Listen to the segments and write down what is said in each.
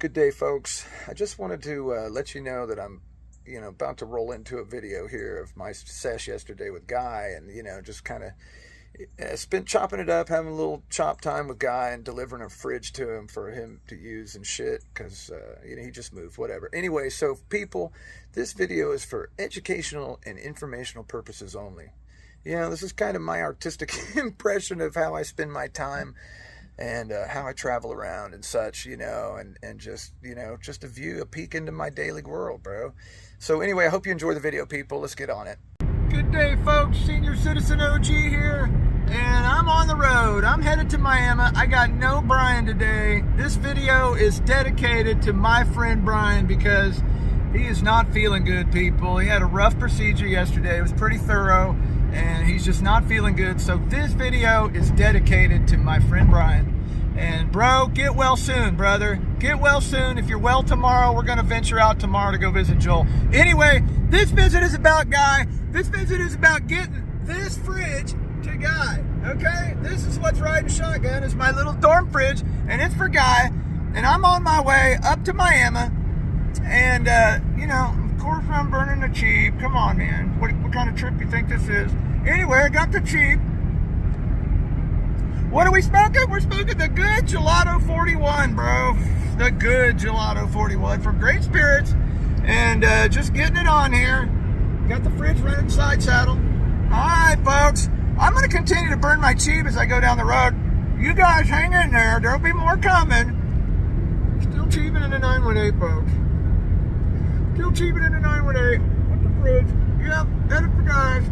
Good day, folks. I just wanted to let you know that I'm, about to roll into a video here of my sesh yesterday with Guy, and just kind of spent chopping it up, having a little chop time with Guy, and delivering a fridge to him for him to use and shit, because he just moved, whatever. Anyway, so people, this video is for educational and informational purposes only. This is kind of my artistic impression of how I spend my time and how I travel around and such, and just, just a peek into my daily world, bro. So anyway, I hope you enjoy the video, people. Let's get on it. Good day, folks. Senior Citizen OG here, and I'm on the road. I'm headed to Miami. I got no Brian today. This video is dedicated to my friend Brian because he is not feeling good, people. He had a rough procedure yesterday. It was pretty thorough, and he's just not feeling good. So this video is dedicated to my friend Brian. And bro, get well soon, brother. Get well soon. If you're well tomorrow, we're going to venture out tomorrow to go visit Joel. Anyway, this visit is about Guy. This visit is about getting this fridge to Guy. Okay? This is what's riding shotgun. It's my little dorm fridge, and it's for Guy. And I'm on my way up to Miami. And, of course I'm burning the cheap. Come on, man. What kind of trip you think this is? Anyway, I got the cheap. What are we smoking? We're smoking the good Gelato 41, bro. The good Gelato 41 from Great Spirits. And just getting it on here. Got the fridge running side saddle. Alright, folks. I'm going to continue to burn my cheap as I go down the road. You guys hang in there. There'll be more coming. Still cheaping in the 918, folks. Still cheaping in the 918 with the fridge. Yep, headed for Guys.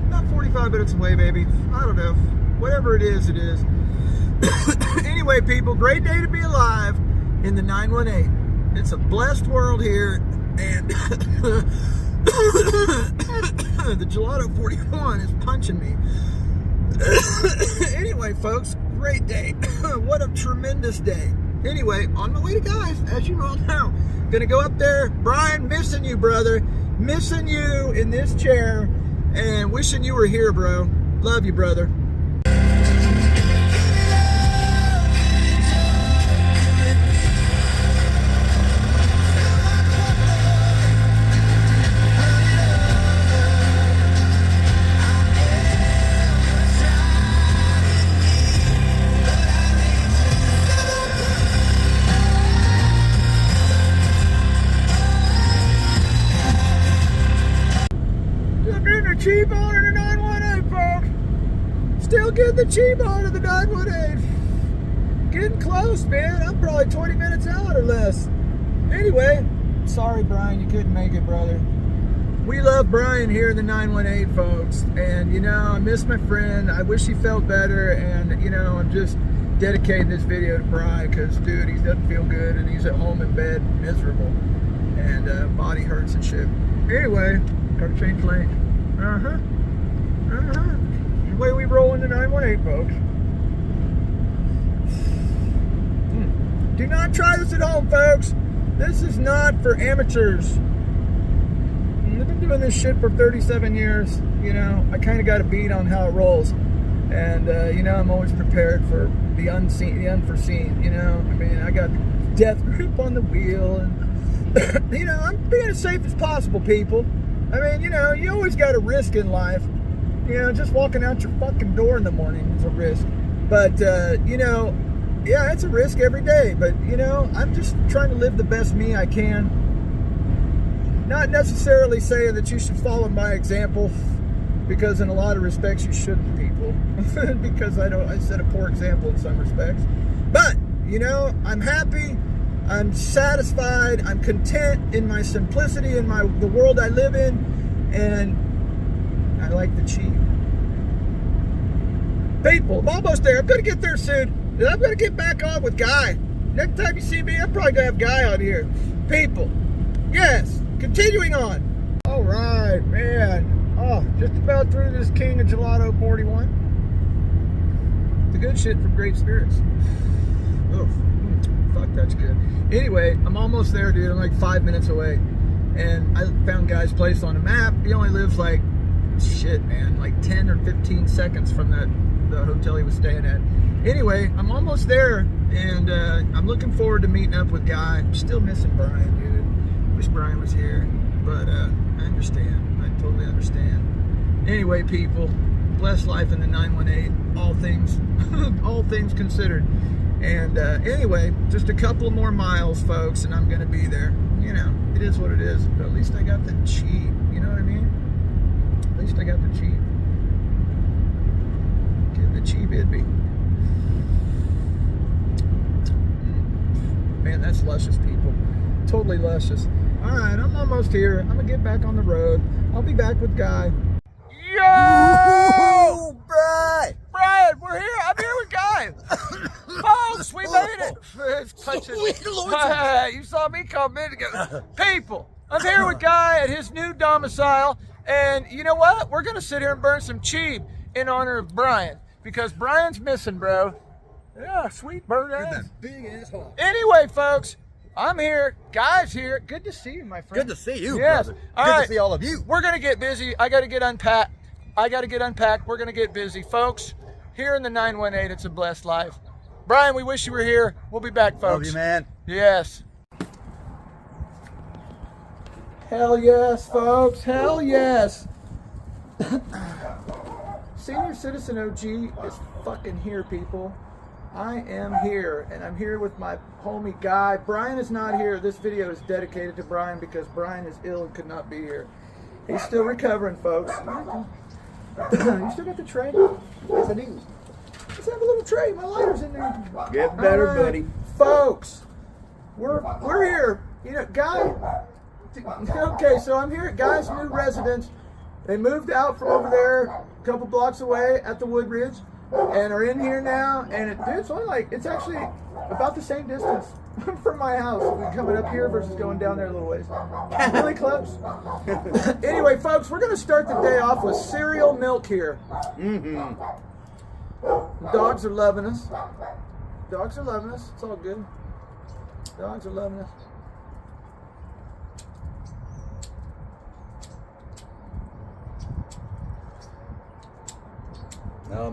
About 45 minutes away, baby. I don't know. Whatever it is, it is. Anyway, people, great day to be alive in the 918. It's a blessed world here, and the Gelato 41 is punching me. Anyway, folks, great day. What a tremendous day. Anyway, on my way to Guys, as you all know. Gonna go up there. Brian, missing you, brother. Missing you in this chair. And wishing you were here, bro. Love you, brother. Cheap on in the 918, folks. Still getting the cheap on in the 918. Getting close, man. I'm probably 20 minutes out or less. Anyway, sorry, Brian, you couldn't make it, brother. We love Brian here in the 918, folks. And, I miss my friend. I wish he felt better. And, I'm just dedicating this video to Brian because, dude, he doesn't feel good. And he's at home in bed, miserable. And body hurts and shit. Anyway, gotta change lanes. The way we roll into 918, folks. Do not try this at home, folks. This is not for amateurs. I've been doing this shit for 37 years. I kind of got a beat on how it rolls. And, I'm always prepared for the unseen, the unforeseen, I got the death grip on the wheel. And, I'm being as safe as possible, people. You always got a risk in life. Just walking out your fucking door in the morning is a risk. But, yeah, it's a risk every day. But, I'm just trying to live the best me I can. Not necessarily saying that you should follow my example, because in a lot of respects you shouldn't, people. Because I set a poor example in some respects. But, I'm happy. I'm satisfied, I'm content in my simplicity, in the world I live in, and I like the cheap. People, I'm almost there. I'm going to get there soon, and I'm going to get back on with Guy. Next time you see me, I'm probably going to have Guy on here. People, yes, continuing on. All right, man. Oh, just about through this King of Gelato 41. The good shit from Great Spirits. Oh. Fuck, that's good. Anyway, I'm almost there, dude. I'm like 5 minutes away. And I found Guy's place on a map. He only lives like, shit, man, like 10 or 15 seconds from that the hotel he was staying at. Anyway, I'm almost there, and I'm looking forward to meeting up with Guy. I'm still missing Brian, dude. Wish Brian was here, but I understand. I totally understand. Anyway, people, blessed life in the 918. All things, all things considered. And anyway, just a couple more miles, folks, and I'm going to be there. You know, it is what it is. But at least I got the Jeep. You know what I mean? At least I got the Jeep. Getting the Jeep, it'd be. Man, that's luscious, people. Totally luscious. All right, I'm almost here. I'm going to get back on the road. I'll be back with Guy. Yo! Brian! Brian, we're here. I'm here with Guy. Folks, we made it. You saw me come in and go, people, I'm here with Guy at his new domicile. And you know what? We're going to sit here and burn some cheap in honor of Brian. Because Brian's missing, bro. Yeah, sweet bird ass. That big ass hole. Anyway, folks, I'm here. Guy's here. Good to see you, my friend. Good to see you, yes. brother. All Good right. to see all of you. We're going to get busy. I got to get unpacked. We're going to get busy. Folks, here in the 918, it's a blessed life. Brian, we wish you were here. We'll be back, folks. Love you, man. Yes. Hell yes, folks. Hell yes. Senior Citizen OG is fucking here, people. I am here, and I'm here with my homie Guy. Brian is not here. This video is dedicated to Brian because Brian is ill and could not be here. He's still recovering, folks. You still got the tray? Yes, I do. Let's have a little tray. My lighter's in there. Get better, All right, buddy. Folks, we're here. You know, Guy. Okay, so I'm here at Guy's new residence. They moved out from over there, a couple blocks away at the Woodridge, and are in here now. And it's only like, it's actually about the same distance from my house. We're coming up here versus going down there a little ways. Really close. Anyway, folks, we're going to start the day off with cereal milk here. Mm-hmm. The dogs are loving us. Dogs are loving us. It's all good. Dogs are loving us.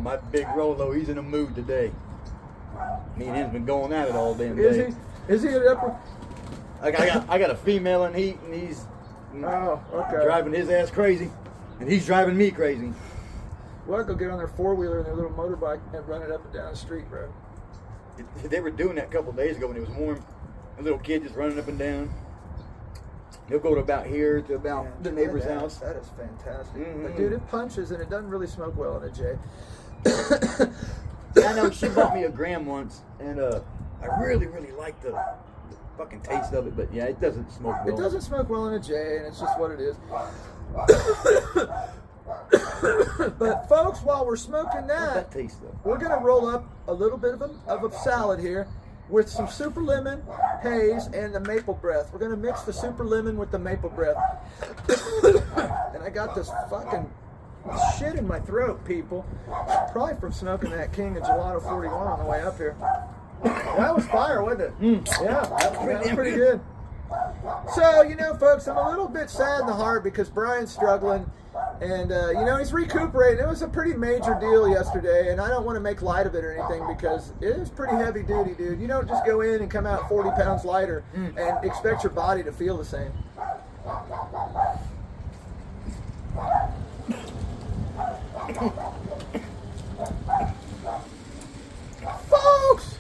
My big Rolo, he's in a mood today. Me and him's been going at it all damn day. Is he? Is he at upper? I got a female in heat, and he's driving his ass crazy, and he's driving me crazy. Well, go get on their four-wheeler and their little motorbike and run it up and down the street, bro. They were doing that a couple of days ago when it was warm. A little kid just running up and down. He'll go to about here to about the neighbor's house. That is fantastic. Mm-hmm. But dude, it punches and it doesn't really smoke well in it, Jay. I know she bought me a gram once, and I really like the fucking taste of it, but yeah, it doesn't smoke well. It doesn't smoke well in a J, and it's just what it is. But folks, while we're smoking That taste though. we're gonna roll up a little bit of a salad here with some super lemon, haze, and the maple breath. We're gonna mix the super lemon with the maple breath. And I got this fucking shit in my throat, people. Probably from smoking that King of Gelato 41 on the way up here. That was fire, wasn't it? Yeah, that was pretty good. So, you know, folks, I'm a little bit sad in the heart because Brian's struggling. And, you know, he's recuperating. It was a pretty major deal yesterday, and I don't want to make light of it or anything because it is pretty heavy duty, dude. You don't just go in and come out 40 pounds lighter and expect your body to feel the same. Folks!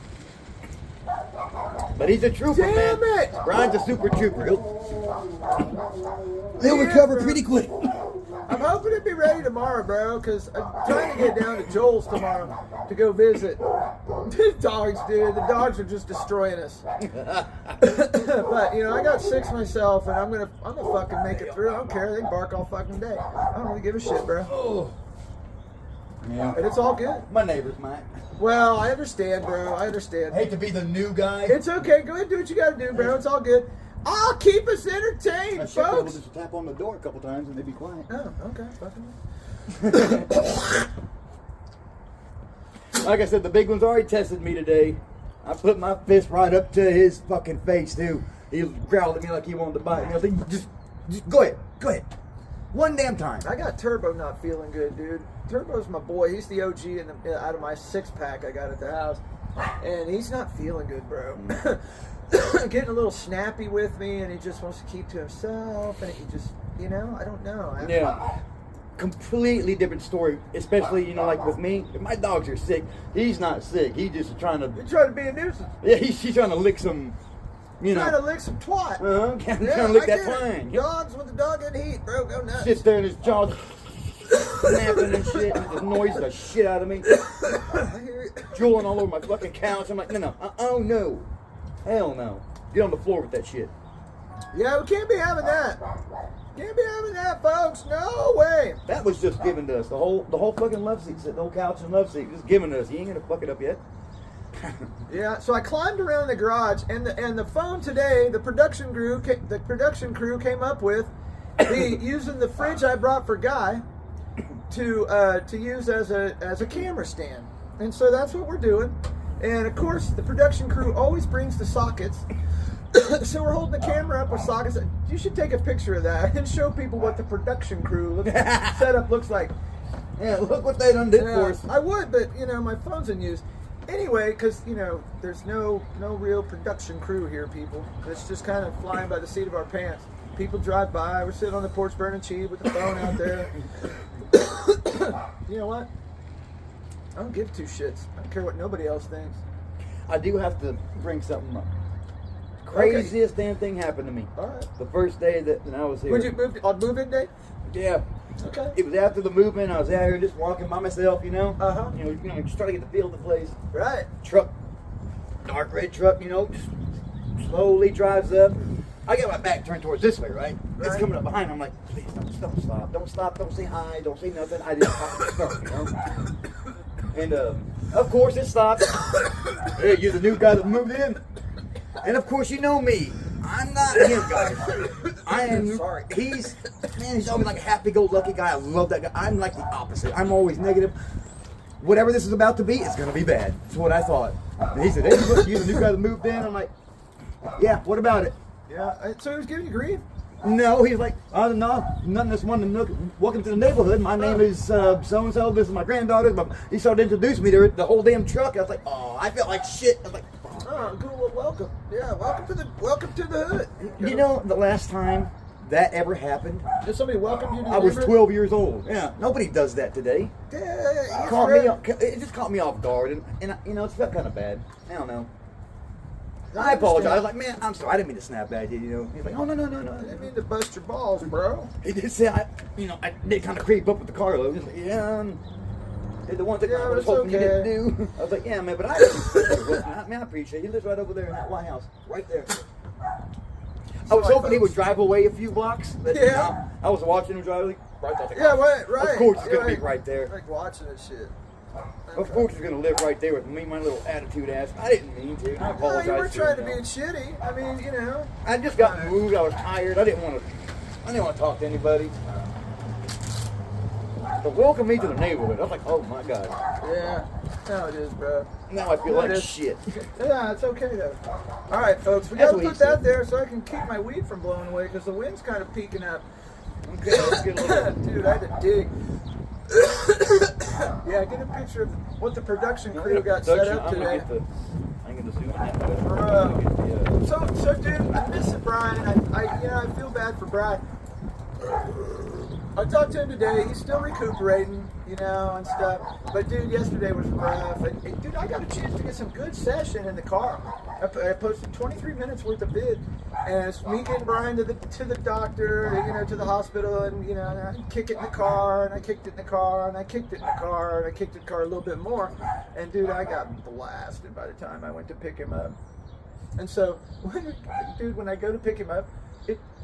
But he's a trooper, man. Damn it! Brian's a super trooper. He'll Yeah, recover bro. pretty quick. I'm hoping to be ready tomorrow, bro, because I'm trying to get down to Joel's tomorrow to go visit. The dogs, dude. The dogs are just destroying us. But, you know, I got 6 myself, and I'm gonna fucking make it through. I don't care. They bark all fucking day. I don't really give a shit, bro. Oh. Yeah. But it's all good. My neighbors might. Well, I understand, bro. I understand. Hate to be the new guy. It's okay. Go ahead and do what you gotta do, bro. It's all good. I'll keep us entertained, I should be able folks. to just tap on the door a couple times and they'd be quiet. Oh, okay. Fucking. Like I said, the big one's already tested me today. I put my fist right up to his fucking face too. He growled at me like he wanted to bite me. I was like, just go ahead. One damn time. I got Turbo not feeling good, dude. Turbo's my boy. He's the OG out of my 6-pack I got at the house. And he's not feeling good, bro. Getting a little snappy with me, and he just wants to keep to himself. And he just, I don't know. Yeah. Completely different story, especially, like with me. If my dogs are sick, he's not sick. He's just trying to... He's trying to be a nuisance. Yeah, he's trying to lick some... Trying to lick some twat. Trying to lick that twine. Dogs with the dog in heat, bro. Go nuts. Sits there and his jaws snapping and shit, and it annoys the shit out of me. Drooling all over my fucking couch. I'm like, no. Oh, no. Hell no. Get on the floor with that shit. Yeah, we can't be having that. Can't be having that, folks. No way. That was just given to us. The whole fucking love seat, the whole couch and love seat, just given to us. You ain't gonna fuck it up yet. Yeah, so I climbed around the garage, and the phone today, the production crew came up with using the fridge I brought for Guy to use as a camera stand, and so that's what we're doing. And of course, the production crew always brings the sockets, so we're holding the camera up with sockets. You should take a picture of that and show people what the production crew setup looks like. Yeah, look what they done did for us. I would, but my phone's in use. Anyway, because, there's no real production crew here, people. It's just kind of flying by the seat of our pants. People drive by. We're sitting on the porch burning cheese with the phone out there. You know what? I don't give two shits. I don't care what nobody else thinks. I do have to bring something up. Craziest damn thing happened to me. All right. The first day that I was here. Would you move on move-in day? Yeah. Okay. It was after the movement. I was out here just walking by myself, Uh-huh. Just trying to get the feel of the place. Right. Truck, dark red truck, just slowly drives up. I got my back turned towards this way, right? It's coming up behind. I'm like, please don't stop. Don't stop. Don't say hi. Don't say nothing. I didn't stop, And of course it stopped. Hey, you're the new guy that moved in. And of course you know me. I'm not him, guys. I am. Sorry. He's always like a happy-go-lucky guy. I love that guy. I'm like the opposite. I'm always negative. Whatever this is about to be, it's gonna be bad. That's what I thought. And he said, "Hey, look, you're the new guy that moved in." I'm like, "Yeah. What about it?" Yeah. So he was giving you grief? No, he's like, "Oh no, nothing. This one. Welcome to the neighborhood. My name is so and so. This is my granddaughter." But he started to introduce me to the whole damn truck. I was like, "Oh, I felt like shit." I was like, "Oh, good. Well, welcome. Yeah, welcome to the hood." You know, the last time that ever happened, did somebody welcome you to the I was neighborhood? 12 years old. Yeah, nobody does that today. Yeah, It just caught me off guard, and it felt kind of bad. I don't know. I apologize. I was like, man, I'm sorry. I didn't mean to snap at you. He's like, oh no. I didn't mean to bust your balls, bro. He did say, I did kind of creep up with the carload. He's like, yeah, did the one thing I was hoping you didn't do. I was like, yeah, man, but I appreciate it. He lives right over there in that White House, right there. I was hoping he would drive away a few blocks. But I was watching him drive right there. Yeah, right. Of course, he's gonna be right there. Like watching this shit. Of course, he's gonna live right there with me, my little attitude ass. I didn't mean to. I apologize. No, you were trying to be shitty. I mean, I just got moved. I was tired. I didn't want to talk to anybody. But welcome me to the neighborhood. I was like, oh my god. Yeah, that's how it is, bro. Now I feel like shit. Yeah, it's okay though. All right, folks, we gotta put that there so I can keep my weed from blowing away because the wind's kind of peaking up. Okay, let's get a little. Dude, I had to dig. Yeah, get a picture of what the production crew got set up today. I'm gonna zoom in. So dude, I miss Brian. I feel bad for Brian. I talked to him today. He's still recuperating, and stuff. But dude, yesterday was rough. And dude, I got a chance to get some good session in the car. I posted 23 minutes worth of vid, and it's me getting Brian to the doctor, to the hospital, and I kick it in the car, and I kicked it in the car, and I kicked it in the car, and I kicked it in the car a little bit more, and dude, I got blasted by the time I went to pick him up. And so, when I go to pick him up,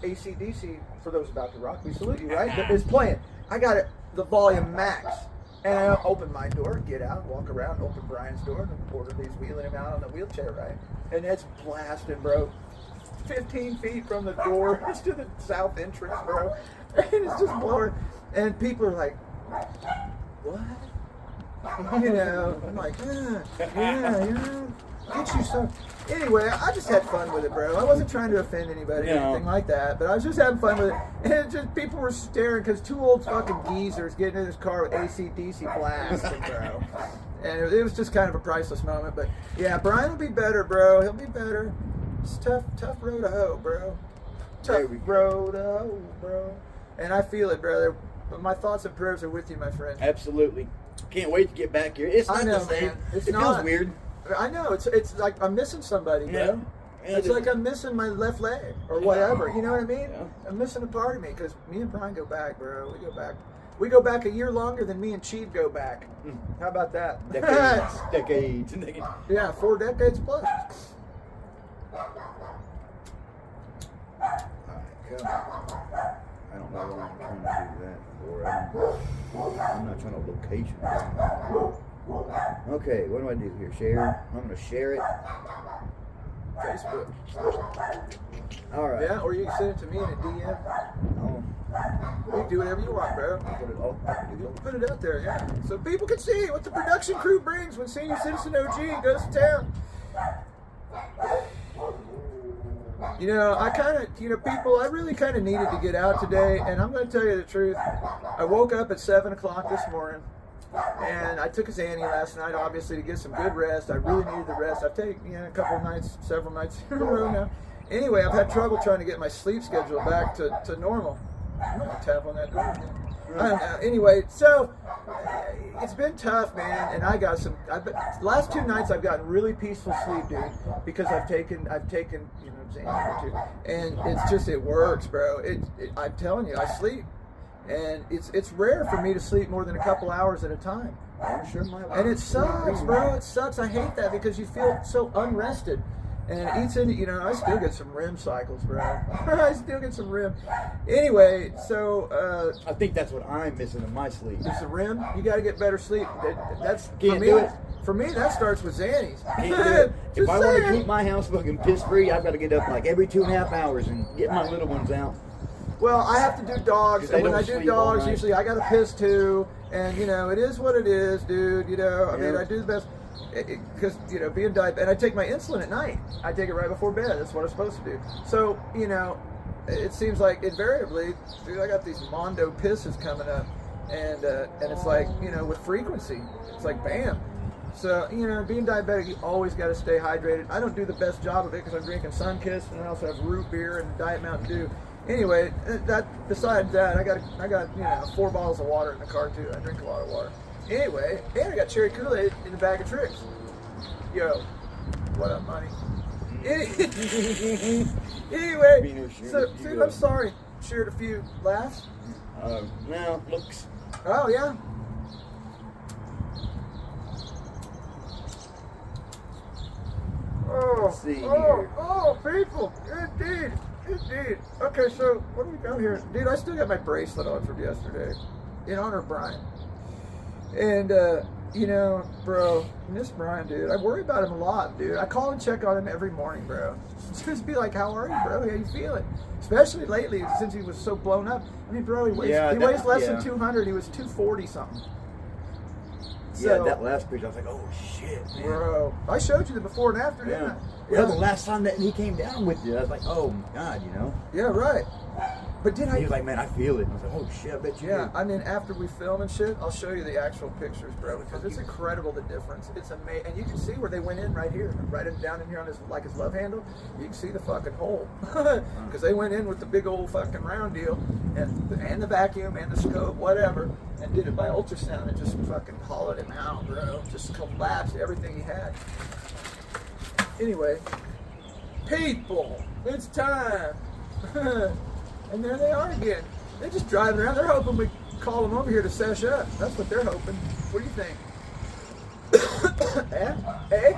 AC/DC, for those about to rock, we salute you, right? It's playing. I got the volume max. And I open my door, get out, walk around, open Brian's door, and the orderly's wheeling him out on the wheelchair, right? And it's blasting, bro. 15 feet from the door, it's to the south entrance, bro. And it's just blowing. And people are like, what? I'm like, yeah. Get you some. Anyway, I just had fun with it, bro. I wasn't trying to offend anybody or anything like that, but I was just having fun with it. And it just people were staring because two old fucking geezers getting in this car with AC/DC blasting, bro. And it was just kind of a priceless moment. But yeah, Brian will be better, bro. He'll be better. It's tough road to hoe, bro. Tough road to hoe, bro. And I feel it, brother. But my thoughts and prayers are with you, my friend. Absolutely. Can't wait to get back here. It's not the same. Man. It feels weird. I know. It's like I'm missing somebody, bro. Yeah, it's like I'm missing my left leg or whatever. You know what I mean? Yeah. I'm missing a part of me because me and Brian go back, bro. We go back. We go back a year longer than me and Cheeb go back. How about that? Decades. Yeah, 4 decades plus. I don't know what I'm trying to do that for. I'm not trying to location. Okay, what do I do here? Share? I'm going to share it. Facebook. All right. Yeah, or you can send it to me in a DM. Oh. You can do whatever you want, bro. Put it out there, yeah. So people can see what the production crew brings when Senior Citizen OG goes to town. You know, I kind of, people, I really kind of needed to get out today, and I'm going to tell you the truth. I woke up at 7 o'clock this morning, and I took a Xanny last night, obviously, to get some good rest. I really needed the rest. I've taken, a couple of nights, several nights in a row now. Anyway, I've had trouble trying to get my sleep schedule back to normal. I'm going to tap on that door again. I don't know. Anyway, so it's been tough, man, and last 2 nights I've gotten really peaceful sleep, dude, because I've taken Xanny or 2, and it's just, it works, bro. I'm telling you, I sleep, and it's rare for me to sleep more than a couple hours at a time. I'm sure my wife. And it sucks, bro. It sucks. I hate that because you feel so unrested. And it eats into, I still get some REM cycles, bro. I still get some REM. Anyway, so I think that's what I'm missing in my sleep. It's the REM. You got to get better sleep. That's Can't do it. For me, that starts with Xannies. Can't do it. If I want to keep my house fucking piss free, I've got to get up like every 2.5 hours and get my little ones out. Well, I have to do dogs, and when I do dogs, usually I got to piss too. And it is what it is, dude. I mean, I do the best. Because, being diabetic, and I take my insulin at night. I take it right before bed. That's what I'm supposed to do. So, it seems like invariably, dude, I got these Mondo pisses coming up. And it's like, with frequency, it's like bam. So, being diabetic, you always got to stay hydrated. I don't do the best job of it because I'm drinking Sunkist, and I also have root beer and Diet Mountain Dew. Anyway, besides that, I got 4 bottles of water in the car too. I drink a lot of water. Anyway, and I got cherry Kool-Aid in the bag of tricks. Yo, what up, money? Anyway, so dude, I'm sorry. Shared a few laughs. No, looks. Oh yeah. Let's see here. Oh, people, indeed. Okay, so what do we got here? Dude, I still got my bracelet on from yesterday in honor of Brian. And, bro, miss Brian, dude. I worry about him a lot, dude. I call and check on him every morning, bro. Just be like, how are you, bro? How you feeling? Especially lately, since he was so blown up. I mean, bro, he weighs less than 200. He was 240 something. So, that last picture, I was like, oh, shit, man. Bro, I showed you the before and after, didn't I? Yeah, the last time that he came down with you, I was like, oh, my God, Yeah, right. But he was like, man, I feel it. I was like, oh, shit, I bet you do. I mean, after we film and shit, I'll show you the actual pictures, bro, because it's incredible, the difference. It's amazing. And you can see where they went in right here, down in here on his love handle. You can see the fucking hole. Because they went in with the big old fucking round deal and the vacuum and the scope, whatever, and did it by ultrasound and just fucking hollowed him out, bro. Just collapsed everything he had. Anyway, people, it's time. And there they are again. They're just driving around. They're hoping we call them over here to sesh up. That's what they're hoping. What do you think? Eh?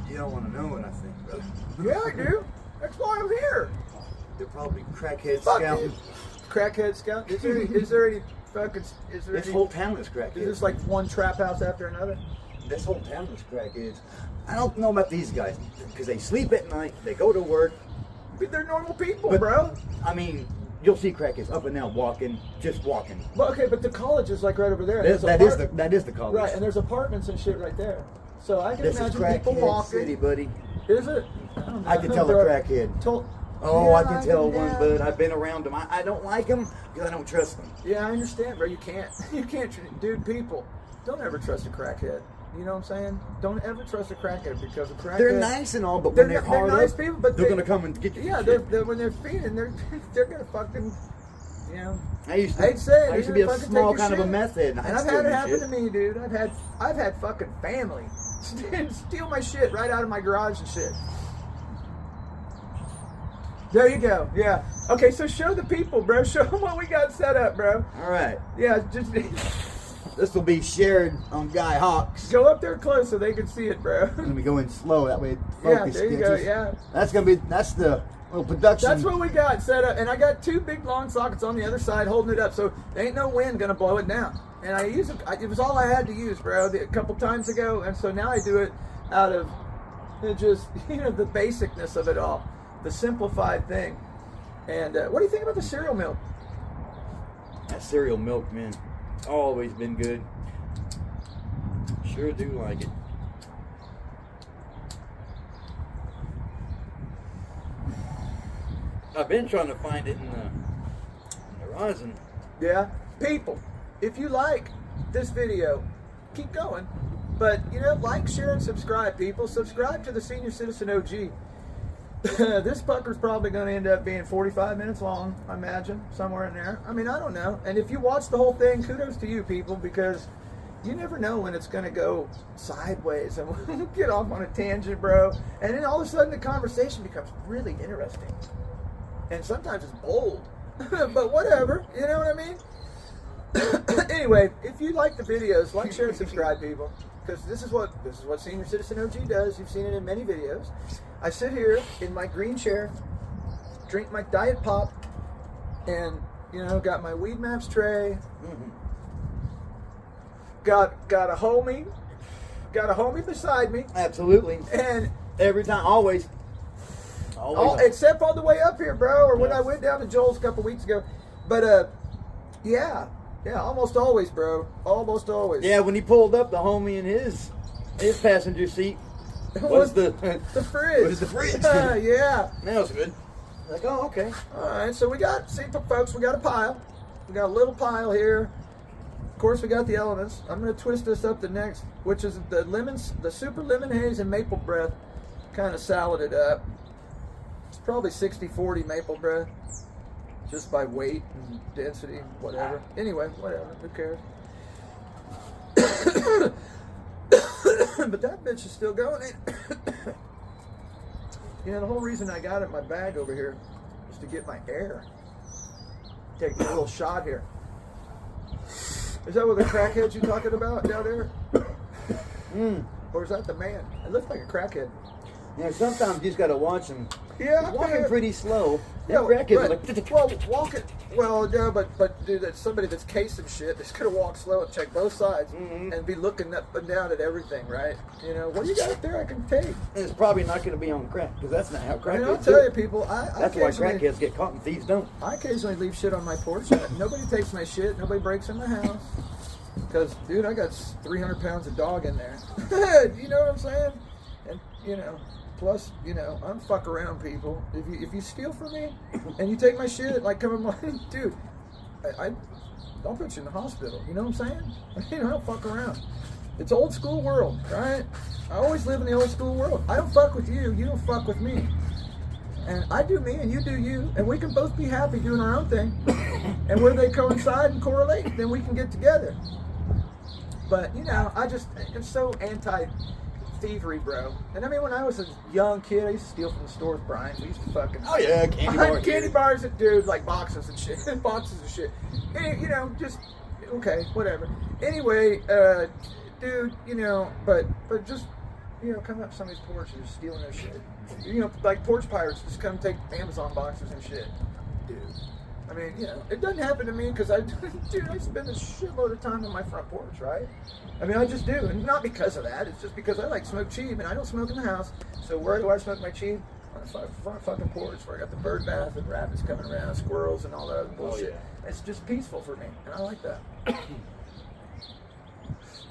You don't want to know what I think, brother. Yeah, I do. That's why I'm here. They're probably crackhead scouting. Crackhead scout? Is there any fucking... This whole town is crackheads. Is this like one trap house after another? This whole town is crackheads. I don't know about these guys, because they sleep at night, they go to work. But they're normal people, bro. I mean, you'll see crackheads up and down just walking. Well, okay, but the college is like right over there. That is the college. Right, and there's apartments and shit right there. So I can This is imagine people crackhead walking. city, buddy. Is it? I don't know. I can tell a crackhead. Oh, Yeah, I can tell one, yeah. bud. I've been around them. I don't like them because I don't trust them. Yeah, I understand, bro. You can't. You can't, dude. People, don't ever trust a crackhead. You know what I'm saying? Don't ever trust a crackhead because a crackhead. They're nice and all, but when they're hard nice up, people, but they're gonna come and get you. Yeah, when they're feeding, they're gonna fucking, you know. I used I hate to say it, I used to they're be a gonna fucking small take your kind of a shit. meth head, And I've had it happen to me, dude. I've had fucking family steal my shit right out of my garage and shit. There you go. Yeah. Okay, so show the people, bro. Show them what we got set up, bro. All right. Yeah, just This will be shared on Guy Hawks. go up there close so they can see it, bro. Let me go in slow. That way, Yeah, focus there you gets go. us. Yeah. That's the little production. That's what we got set up, and I got two big long sockets on the other side holding it up, so there ain't no wind gonna blow it down. And I use it. It was all I had to use, bro, a couple times ago, and so now I do it out of just the basicness of it all, the simplified thing. And what do you think about the cereal milk? That cereal milk, man, always been good. Sure do like it. I've been trying to find it in the horizon. Yeah, people, if you like this video, keep going. But like, share, and subscribe, people. Subscribe to the Senior Citizen OG. This pucker's probably going to end up being 45 minutes long, I imagine, somewhere in there. I mean, I don't know. And if you watch the whole thing, kudos to you, people, because you never know when it's going to go sideways and we'll get off on a tangent, bro. And then all of a sudden the conversation becomes really interesting. And sometimes it's bold. But whatever, you know what I mean? Anyway, if you like the videos, like, share, and subscribe, people. Because this is what Senior Citizen OG does. You've seen it in many videos. I sit here in my green chair, drink my diet pop, and got my Weed Maps tray. Mm-hmm. Got a homie beside me. Absolutely. And every time, always. Except on the way up here, bro, or when I went down to Joel's a couple weeks ago. But yeah, almost always, bro. Almost always. Yeah, when he pulled up, the homie in his passenger seat was the fridge. Was the fridge? Yeah. That was good. Like, oh, okay. All right, so folks, we got a pile. We got a little pile here. Of course, we got the elements. I'm going to twist this up the next, which is the super lemon haze and maple breath, kind of saladed up. It's probably 60-40 maple breath, just by weight and density, whatever. Anyway, whatever, who cares? But that bitch is still going. The whole reason I got it in my bag over here is to get my air. Take a little shot here. Is that what the crackheads you talking about down there? Or is that the man? It looks like a crackhead. Sometimes you just gotta watch them. Yeah, He's walking pretty slow. Yeah, Crackheads are but, well, walking. Well, no, but dude, that's somebody that's casing shit. That's gonna walk slow and check both sides and be looking up and down at everything, right? What do you got up there I can take? And it's probably not gonna be on crack because that's not how crackheads. I'll tell you, people. That's why crackheads get caught and thieves don't. I occasionally leave shit on my porch. Nobody takes my shit. Nobody breaks in my house. Because, dude, I got 300 pounds of dog in there. You know what I'm saying? And plus, I don't fuck around, people. If you steal from me and you take my shit, like come in, dude, I'll put you in the hospital. You know what I'm saying? I don't fuck around. It's old school world, right? I always live in the old school world. I don't fuck with you. You don't fuck with me. And I do me and you do you, and we can both be happy doing our own thing. And where they coincide and correlate, then we can get together. But, I'm so anti-thievery, bro. And I mean, when I was a young kid, I used to steal from the stores, Brian. We used to fucking... Oh, yeah, candy bars. Candy bars, dude, like boxes and shit. Boxes of shit. And, just, okay, whatever. Anyway, dude, but just, coming up somebody's porch and just stealing their shit. Like porch pirates just come take Amazon boxes and shit. Dude. I mean, it doesn't happen to me because I spend a shitload of time on my front porch, right? I mean, I just do. And not because of that. It's just because I like smoke cheap and I don't smoke in the house. So where do I smoke my cheap? On the front fucking porch where I got the bird bath and rabbits coming around, squirrels and all that other bullshit. Oh, yeah. It's just peaceful for me. And I like that.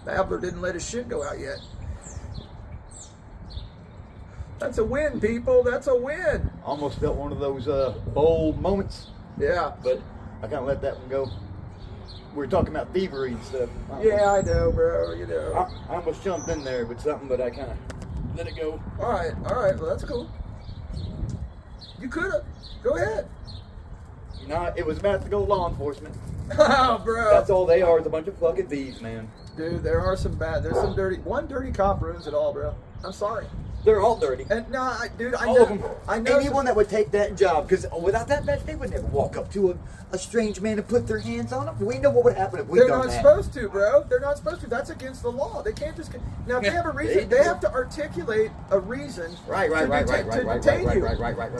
Babbler didn't let his shit go out yet. That's a win, people. That's a win. Almost felt one of those bold moments, Yeah. but I kind of let that one go. We were talking about thievery and stuff. Yeah, I know, bro. You know. I almost jumped in there with something, but I kind of let it go. All right. Well, that's cool. You could have. Go ahead. No, it was about to go law enforcement. Oh, bro. That's all they are is a bunch of fucking thieves, man. Dude, there's some one dirty cop ruins it all, bro. I'm sorry. They're all dirty. And no, dude, I All know. of them. I know. Anyone that would take that job, because without that badge, they would never walk up to a strange man and put their hands on him. We know what would happen if we They're done not that. supposed to, bro. They're not supposed to. That's against the law. They can't just. Now, if they have a reason, they have to articulate a reason. Right. To detain you.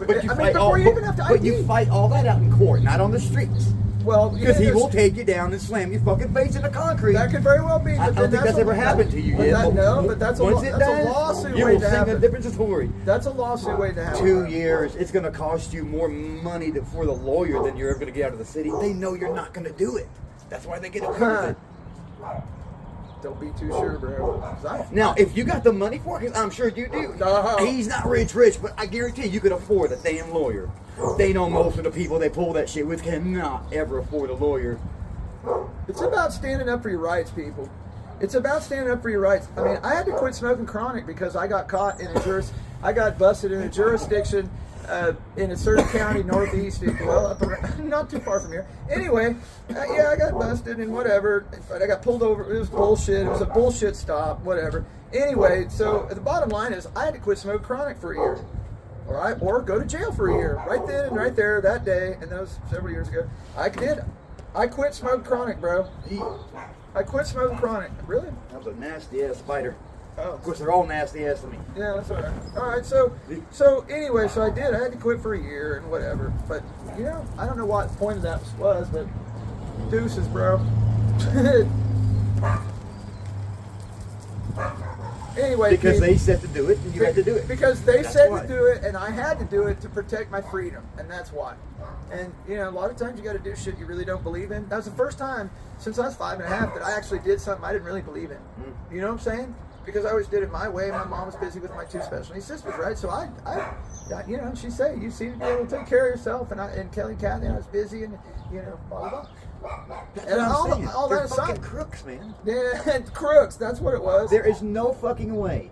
But you I mean, fight before you even have to but ID. you fight all that out in court, not on the streets. Well, Because he there's- will take you down and slam your fucking face into concrete. That could very well be. I But don't think that's a- ever happened to you but yet. that- no, but that's a once it that's does, a lawsuit you will waiting to sing a happen. different story. That's a lawsuit waiting to happen. 2 years. It's going to cost you more money for the lawyer than you're ever going to get out of the city. They know you're not going to do it. That's why they get away with it. Don't be too sure, bro. 'Cause Now, if you got the money for it, 'cause I'm sure you do. No. He's not rich, but I guarantee you could afford a damn lawyer. They know most of the people they pull that shit with cannot ever afford a lawyer. It's about standing up for your rights, people. It's about standing up for your rights. I mean, I had to quit smoking chronic because I got caught in I got busted in a jurisdiction in a certain county northeast, well, up around, not too far from here. Anyway, yeah, I got busted and whatever. I got pulled over. It was bullshit. It was a bullshit stop. Whatever. Anyway, so the bottom line is, I had to quit smoking chronic for a year. All right, or go to jail for a year. Right then and right there that day, and that was several years ago. I did. I quit smoking chronic, bro. I quit smoking chronic. Really? That was a nasty ass spider. Oh. Of course, they're all nasty ass to me. Yeah, that's all right. All right, so anyway, so I did. I had to quit for a year and whatever. But you know, I don't know what the point of that was, but deuces, bro. Anyway, Because they said to do it, and you had to do it. Because they That's said why. to do it, and I had to do it to protect my freedom, and that's why. And you know, a lot of times you got to do shit you really don't believe in. That was the first time since I was 5.5 that I actually did something I didn't really believe in. You know what I'm saying? Because I always did it my way. My mom was busy with my 2 special needs sisters, right? So I you know, she said, you seem to be able to take care of yourself, and Kelly, Kathy, I was busy, and you know, blah blah blah. That's And what I'm all saying. that They're aside, fucking crooks, man. yeah, crooks. That's what it was. There is no fucking way.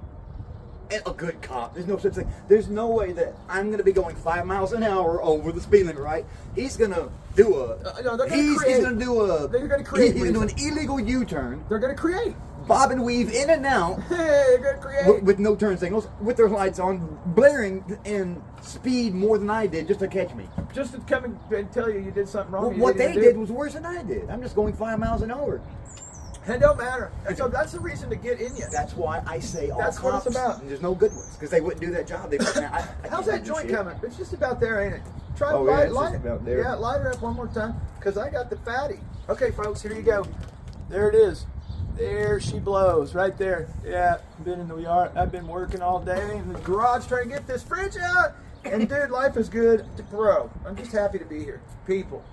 And a good cop. There's no such thing. There's no way that I'm going to be going 5 miles an hour over the speed limit, right? He's going to do a. No, they're gonna he's create- going to do a. they're gonna create He's going to do an reason. illegal U-turn, They're gonna create. bob and weave in and out. Hey, they're gonna create. With no turn signals, with their lights on, blaring and speed more than I did just to catch me. Just to come and tell you did something wrong. Well, you what didn't they do. did was worse than I did. I'm just going 5 miles an hour. It don't matter. So that's the reason to get in you. That's why I say all That's cops. what it's about. And there's no good ones because they wouldn't do that job. They wouldn't. I How's can't that do joint shit. coming? It's just about there, ain't it? Try Oh, to yeah, light, it's light just it. about there. Yeah, light it up one more time because I got the fatty. Okay, folks, here you go. There it is. There she blows, right there. Yeah, been in the yard. I've been working all day in the garage trying to get this fridge out. And dude, life is good, bro. I'm just happy to be here, people.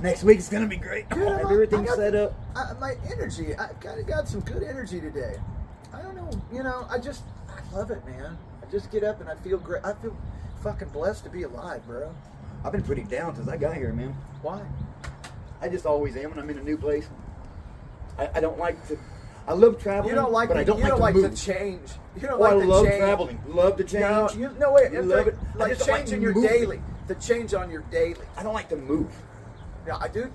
Next week is gonna be great. Dude, Have everything set up. My energy, I kind of got some good energy today. I don't know, you know, I love it, man. I just get up and I feel great. I feel fucking blessed to be alive, bro. I've been pretty down since I got here, man. Why? I just always am when I'm in a new place. I don't like to. I love traveling. You don't like, but I don't you don't like like to to move. change. You don't Oh, like I to love change. traveling. Love to change. No, wait. You love it. I Like just don't like changing your moving. daily. The change on your daily. I don't like to move. Yeah, I do.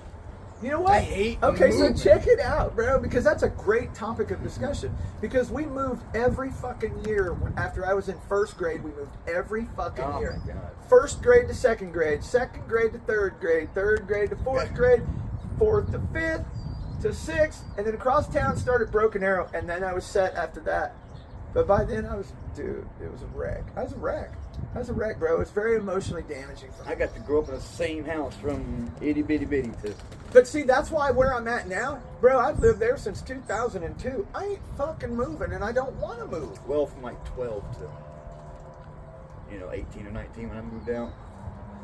You know what? I hate Okay, moving. so check it out, bro, because that's a great topic of discussion. Because we moved every fucking year. After I was in first grade, we moved every fucking Oh, year. my God. First grade to second grade to third grade to fourth grade, fourth to fifth to sixth, and then across town started Broken Arrow, and then I was set after that. But by then it was a wreck. I was a wreck, bro. It's very emotionally damaging for me. I got to grow up in the same house from itty bitty bitty to. But see, that's why where I'm at now, bro, I've lived there since 2002. I ain't fucking moving, and I don't want to move. Well, from like 12 to 18 or 19 when I moved out.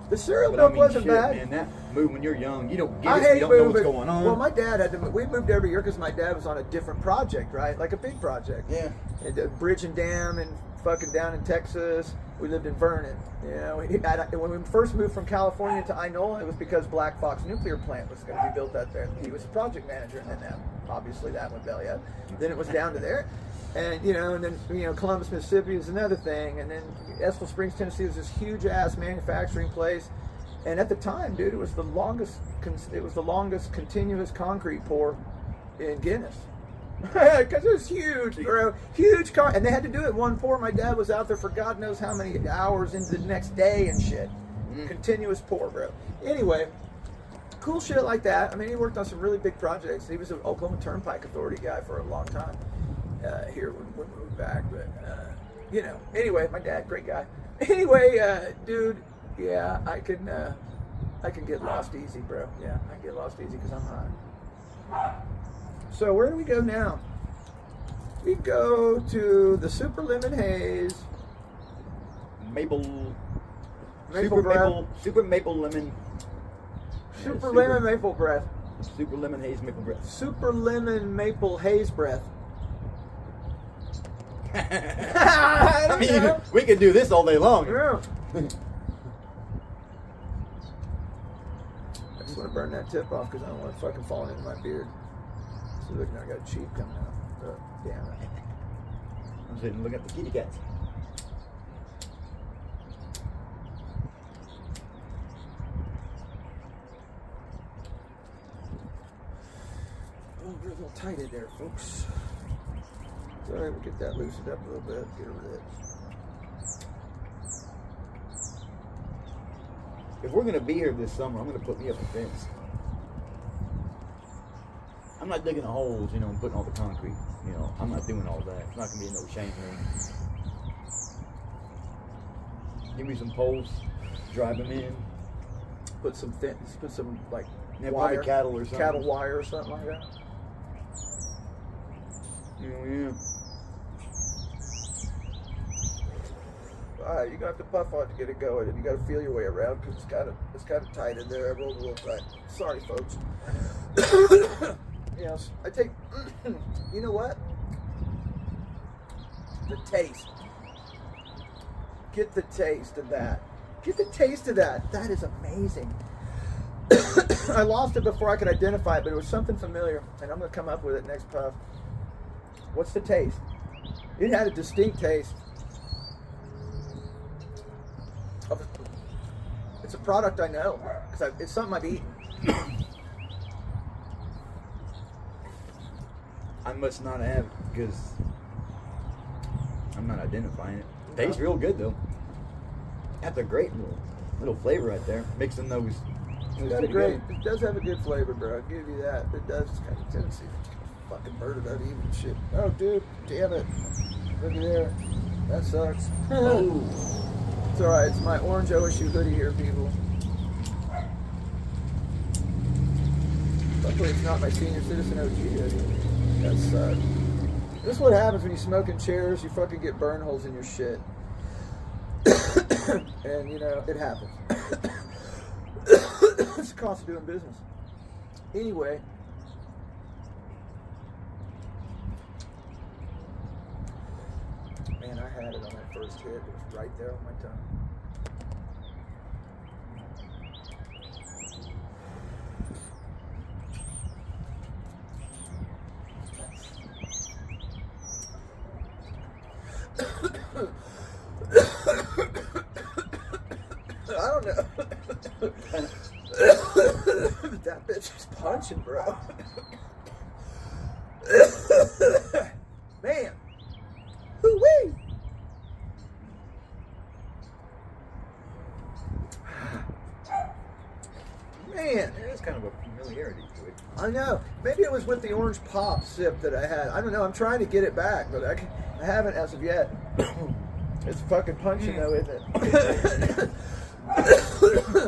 The cereal But milk I mean, wasn't shit, bad. man. That move when you're young, you don't get I it. hate You don't moving. know what's going on. Well, my dad had to. We moved every year because my dad was on a different project, right? Like a big project. Yeah. And bridge and dam and fucking down in Texas. We lived in Vernon. You know, when we first moved from California to Inola, it was because Black Fox nuclear plant was going to be built out there. He was a project manager, and then obviously that went belly up. Then it was down to there, and then Columbus, Mississippi is another thing, and then Estill Springs, Tennessee was this huge ass manufacturing place, and at the time, dude, it was the longest continuous concrete pour in Guinness. Because it was huge, bro. Huge car. And they had to do it one pour. My dad was out there for God knows how many hours into the next day and shit. Continuous pour, bro. Anyway, cool shit like that. I mean, he worked on some really big projects. He was an Oklahoma Turnpike Authority guy for a long time here when we moved back. But, anyway, my dad, great guy. Anyway, dude, yeah, I can get lost easy, bro. Yeah, I can get lost easy because I'm high. So where do we go now? We go to the Super Lemon Haze. Super maple lemon. Super lemon maple breath. Super lemon haze maple breath. Super lemon maple haze breath. I mean, we could do this all day long. Yeah. I just want to burn that tip off because I don't want it fucking falling into my beard. So look, now I got a cheap coming out. Oh, damn it. I'm sitting looking at the kitty cats. Oh, we're a little tight in there, folks. It's alright, we'll get that loosened up a little bit. Get rid of it. If we're going to be here this summer, I'm going to put me up a fence. I'm not digging the holes, and putting all the concrete. I'm not doing all that. It's not going to be no chain link. Give me some poles, drive them in. Put some like Yeah, wire, probably cattle or something. cattle wire or something like that. Yeah. Alright, you're gonna have to puff on it to get it going, and you gotta feel your way around because it's kind of tight in there. I rolled a little tight. Sorry, folks. Yes, I take. You know what? The taste. Get the taste of that. Get the taste of that. That is amazing. I lost it before I could identify it, but it was something familiar, and I'm gonna come up with it next puff. What's the taste? It had a distinct taste. It's a product I know because it's something I've eaten. I must not have because I'm not identifying it. Tastes real good though. That's a great little flavor right there. Mixing those. It's got a great. It does have a good flavor, bro. I'll give you that. It does. It's kind of tendency to fucking burn it uneven shit. Oh, dude, damn it! Look at there. That sucks. Oh. It's all right. It's my orange OSU hoodie here, people. Luckily, it's not my senior citizen OG hoodie. That sucks. This is what happens when you smoke in chairs. You fucking get burn holes in your shit. And, it happens. It's the cost of doing business. Anyway. Man, I had it on that first hit. It was right there on my tongue. I don't know. That bitch was punching, bro. Man. Hoo-wee. Man. There's kind of a familiarity to it. I know. Maybe it was with the orange pop sip that I had. I don't know. I'm trying to get it back, but I haven't as of yet. It's fucking punching though, isn't it?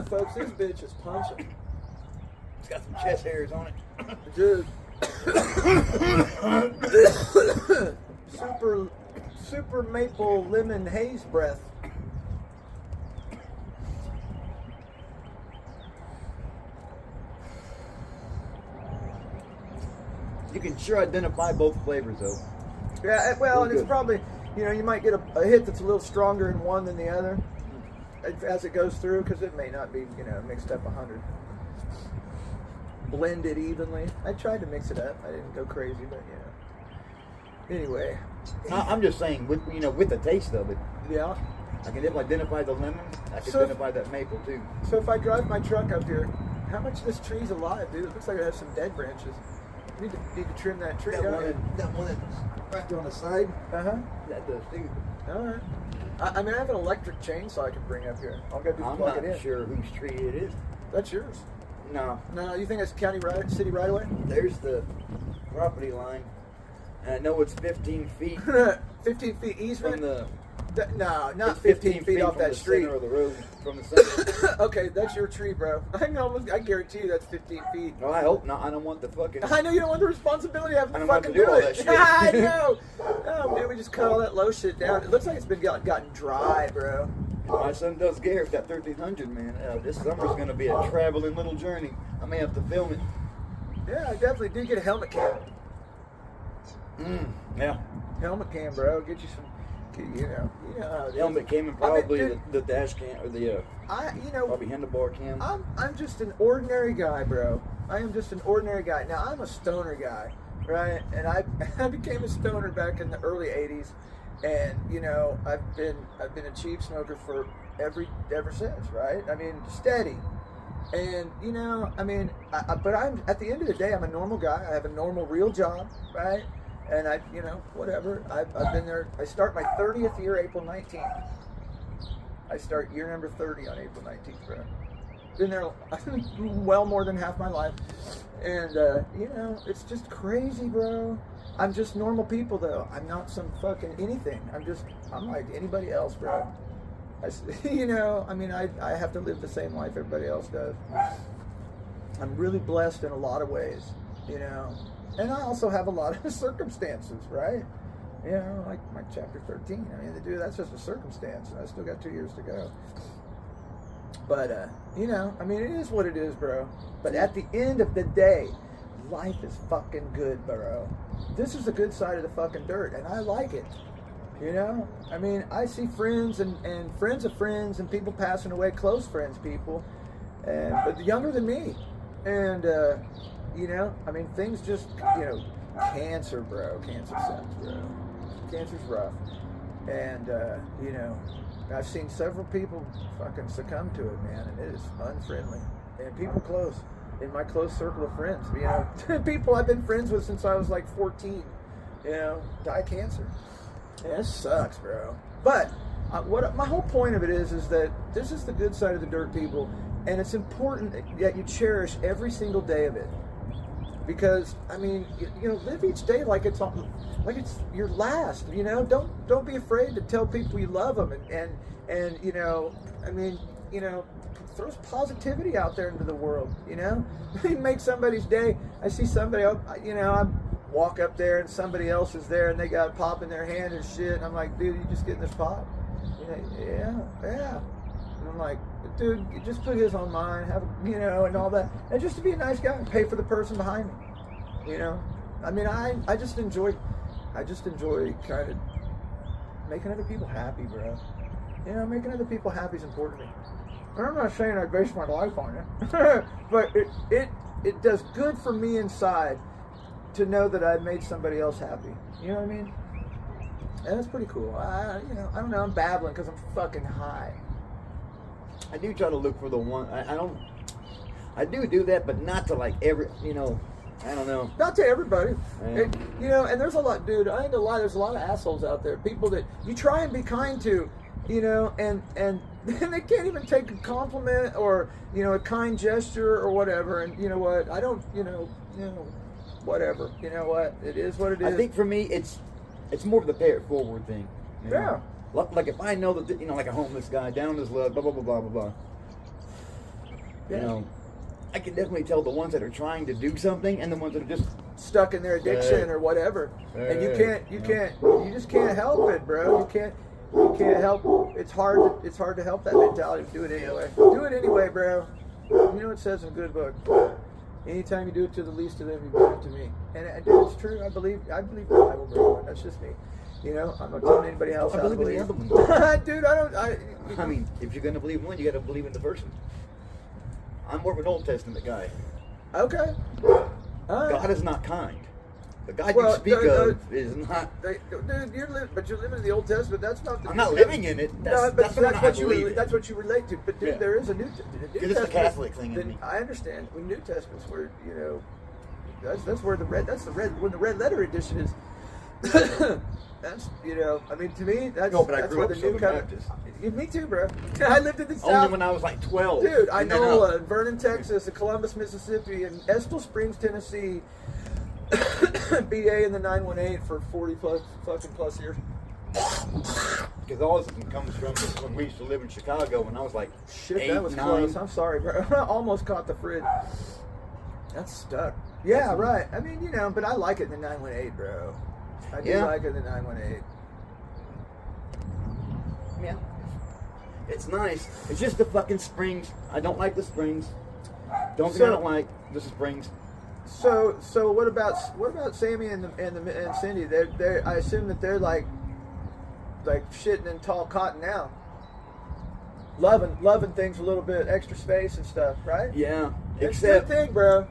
Folks, this bitch is punching. It's got some chest hairs on it. Dude. Super maple lemon haze breath. You can sure identify both flavors though. Yeah, well, and it's probably, you know, you might get a hit that's a little stronger in one than the other as it goes through, because it may not be, you know, mixed up 100. Blend it evenly. I tried to mix it up. I didn't go crazy, but you know. Anyway, I'm just saying, with with the taste of it, yeah. I can definitely identify the lemon. I can identify that maple too. So if I drive my truck up here, how much of this tree's alive, dude? It looks like it has some dead branches. Need to trim that tree. That one that's right on the side. That does too. All right. I mean, I have an electric chainsaw I can bring up here. All I gotta do is I'm plug it in. not sure whose tree it is. That's yours. No. No, you think that's city right away? There's the property line, and I know it's 15 feet 15 feet easement? from the. No, not It's 15 feet off from that the street. center of the road, from the center. Okay, that's your tree, bro. I guarantee you that's 15 feet. Well, I hope not. I don't want the fucking. I know you don't want the responsibility of having to I don't fucking have to do all it. that shit. I know. Oh, man, we just cut all that low shit down. It looks like it's been gotten dry, bro. My son does Garrett's got 1300, man. This summer's gonna be a traveling little journey. I may have to film it. Yeah, I definitely do get a helmet cam. Yeah. Helmet cam, bro. Get you some, you know how it is. Helmet cam and probably dude, the dash cam or the probably handlebar cam. I'm just an ordinary guy, bro. I am just an ordinary guy. Now I'm a stoner guy, right? And I became a stoner back in the early '80s, and you know I've been a cheap smoker for ever since, right? I mean steady, and you know I mean, but I'm at the end of the day I'm a normal guy. I have a normal real job, right? And you know, whatever. I've been there. I start my 30th year, April 19th. I start year number 30 on April 19th, bro. Been there well more than half my life. And, you know, it's just crazy, bro. I'm just normal people, though. I'm not some fucking anything. I'm like anybody else, bro. You know, I mean, I have to live the same life everybody else does. I'm really blessed in a lot of ways, you know. And I also have a lot of circumstances, right? You know, like my chapter 13. I mean, dude, that's just a circumstance. And I still got 2 years to go. But, you know, I mean, it is what it is, bro. But at the end of the day, life is fucking good, bro. This is the good side of the fucking dirt, and I like it. You know? I mean, I see friends and friends of friends and people passing away, close friends, people, but younger than me. And, you know, I mean, things just, you know, cancer, bro. Cancer sucks, bro. Cancer's rough. And, you know, I've seen several people fucking succumb to it, man, and it is unfriendly. And people close, in my close circle of friends, you know, people I've been friends with since I was like 14, you know, die of cancer. Yeah, it sucks, bro. But what my whole point of it is that this is the good side of the dirt, people, and it's important that you cherish every single day of it. Because I mean, you know, live each day like it's your last. You know, don't be afraid to tell people you love them, and you know, I mean, you know, throw positivity out there into the world. You know, make somebody's day. I see somebody, you know, I walk up there and somebody else is there and they got a pop in their hand and shit. And I'm like, dude, you just getting this pop? You know, yeah. And I'm like, dude, you just put his on mine, have, you know, and all that. And just to be a nice guy, pay for the person behind me. You know? I mean, I just enjoy kind of making other people happy, bro. You know, making other people happy is important to me. And I'm not saying I base my life on it, but it does good for me inside to know that I made somebody else happy. You know what I mean? And that's pretty cool. You know, I don't know, I'm babbling because I'm fucking high. I do try to look for the one. I do that, but not to like every. You know, I don't know. Not to everybody. Yeah. You know, and there's a lot, dude. I ain't gonna lie. There's a lot of assholes out there. People that you try and be kind to, you know, and they can't even take a compliment or, you know, a kind gesture or whatever. And you know what? I don't. You know, whatever. You know what? It is what it is. I think for me, it's more of the pay it forward thing. You know? Yeah. Like if I know that, you know, like a homeless guy down on his luck, blah blah blah blah blah blah. Yeah. You know, I can definitely tell the ones that are trying to do something and the ones that are just stuck in their addiction or whatever. And you just can't help it, bro. You can't help. It's hard to help that mentality. Do it anyway. Do it anyway, bro. You know what it says in a good book. Anytime you do it to the least of them, you do it to me. And dude, it's true. I believe the Bible, bro. That's just me. You know, I'm not telling anybody else I how to believe in believe. the other one. Dude, I don't. I mean, if you're gonna believe one, you gotta believe in the person. I'm more of an Old Testament guy. Okay. God is not kind. The God Well, you speak of is not. Dude, you're living in the Old Testament. That's not. I'm not living in it. That's what I believe in. That's what you relate to. But dude, Yeah. there is a New It's the Catholic thing in me. I understand. When New Testament's where that's where when the red letter edition is. That's I mean, to me, that's No, but I that's grew where up the new Southern covenant. Baptist. Me too, bro. I lived in the Only South. when I was like 12. Dude, I And then know up. Vernon, Texas, and Columbus, Mississippi, and Estill Springs, Tennessee. BA in the 918 for 40 plus years. Because all this comes from when we used to live in Chicago when I was like Shit, 8, that was 9. close. I'm sorry, bro. I almost caught the fridge. That's stuck. Yeah, right. I mean, but I like it in the 918, bro. I do like it in the 918. Yeah. It's nice. It's just the fucking springs. I don't like the springs. Don't think I don't like the springs. So what about Sammy and Cindy? They're I assume that they're like shitting in tall cotton now. Loving things a little bit extra space and stuff, right? Yeah. It's a good thing, bro.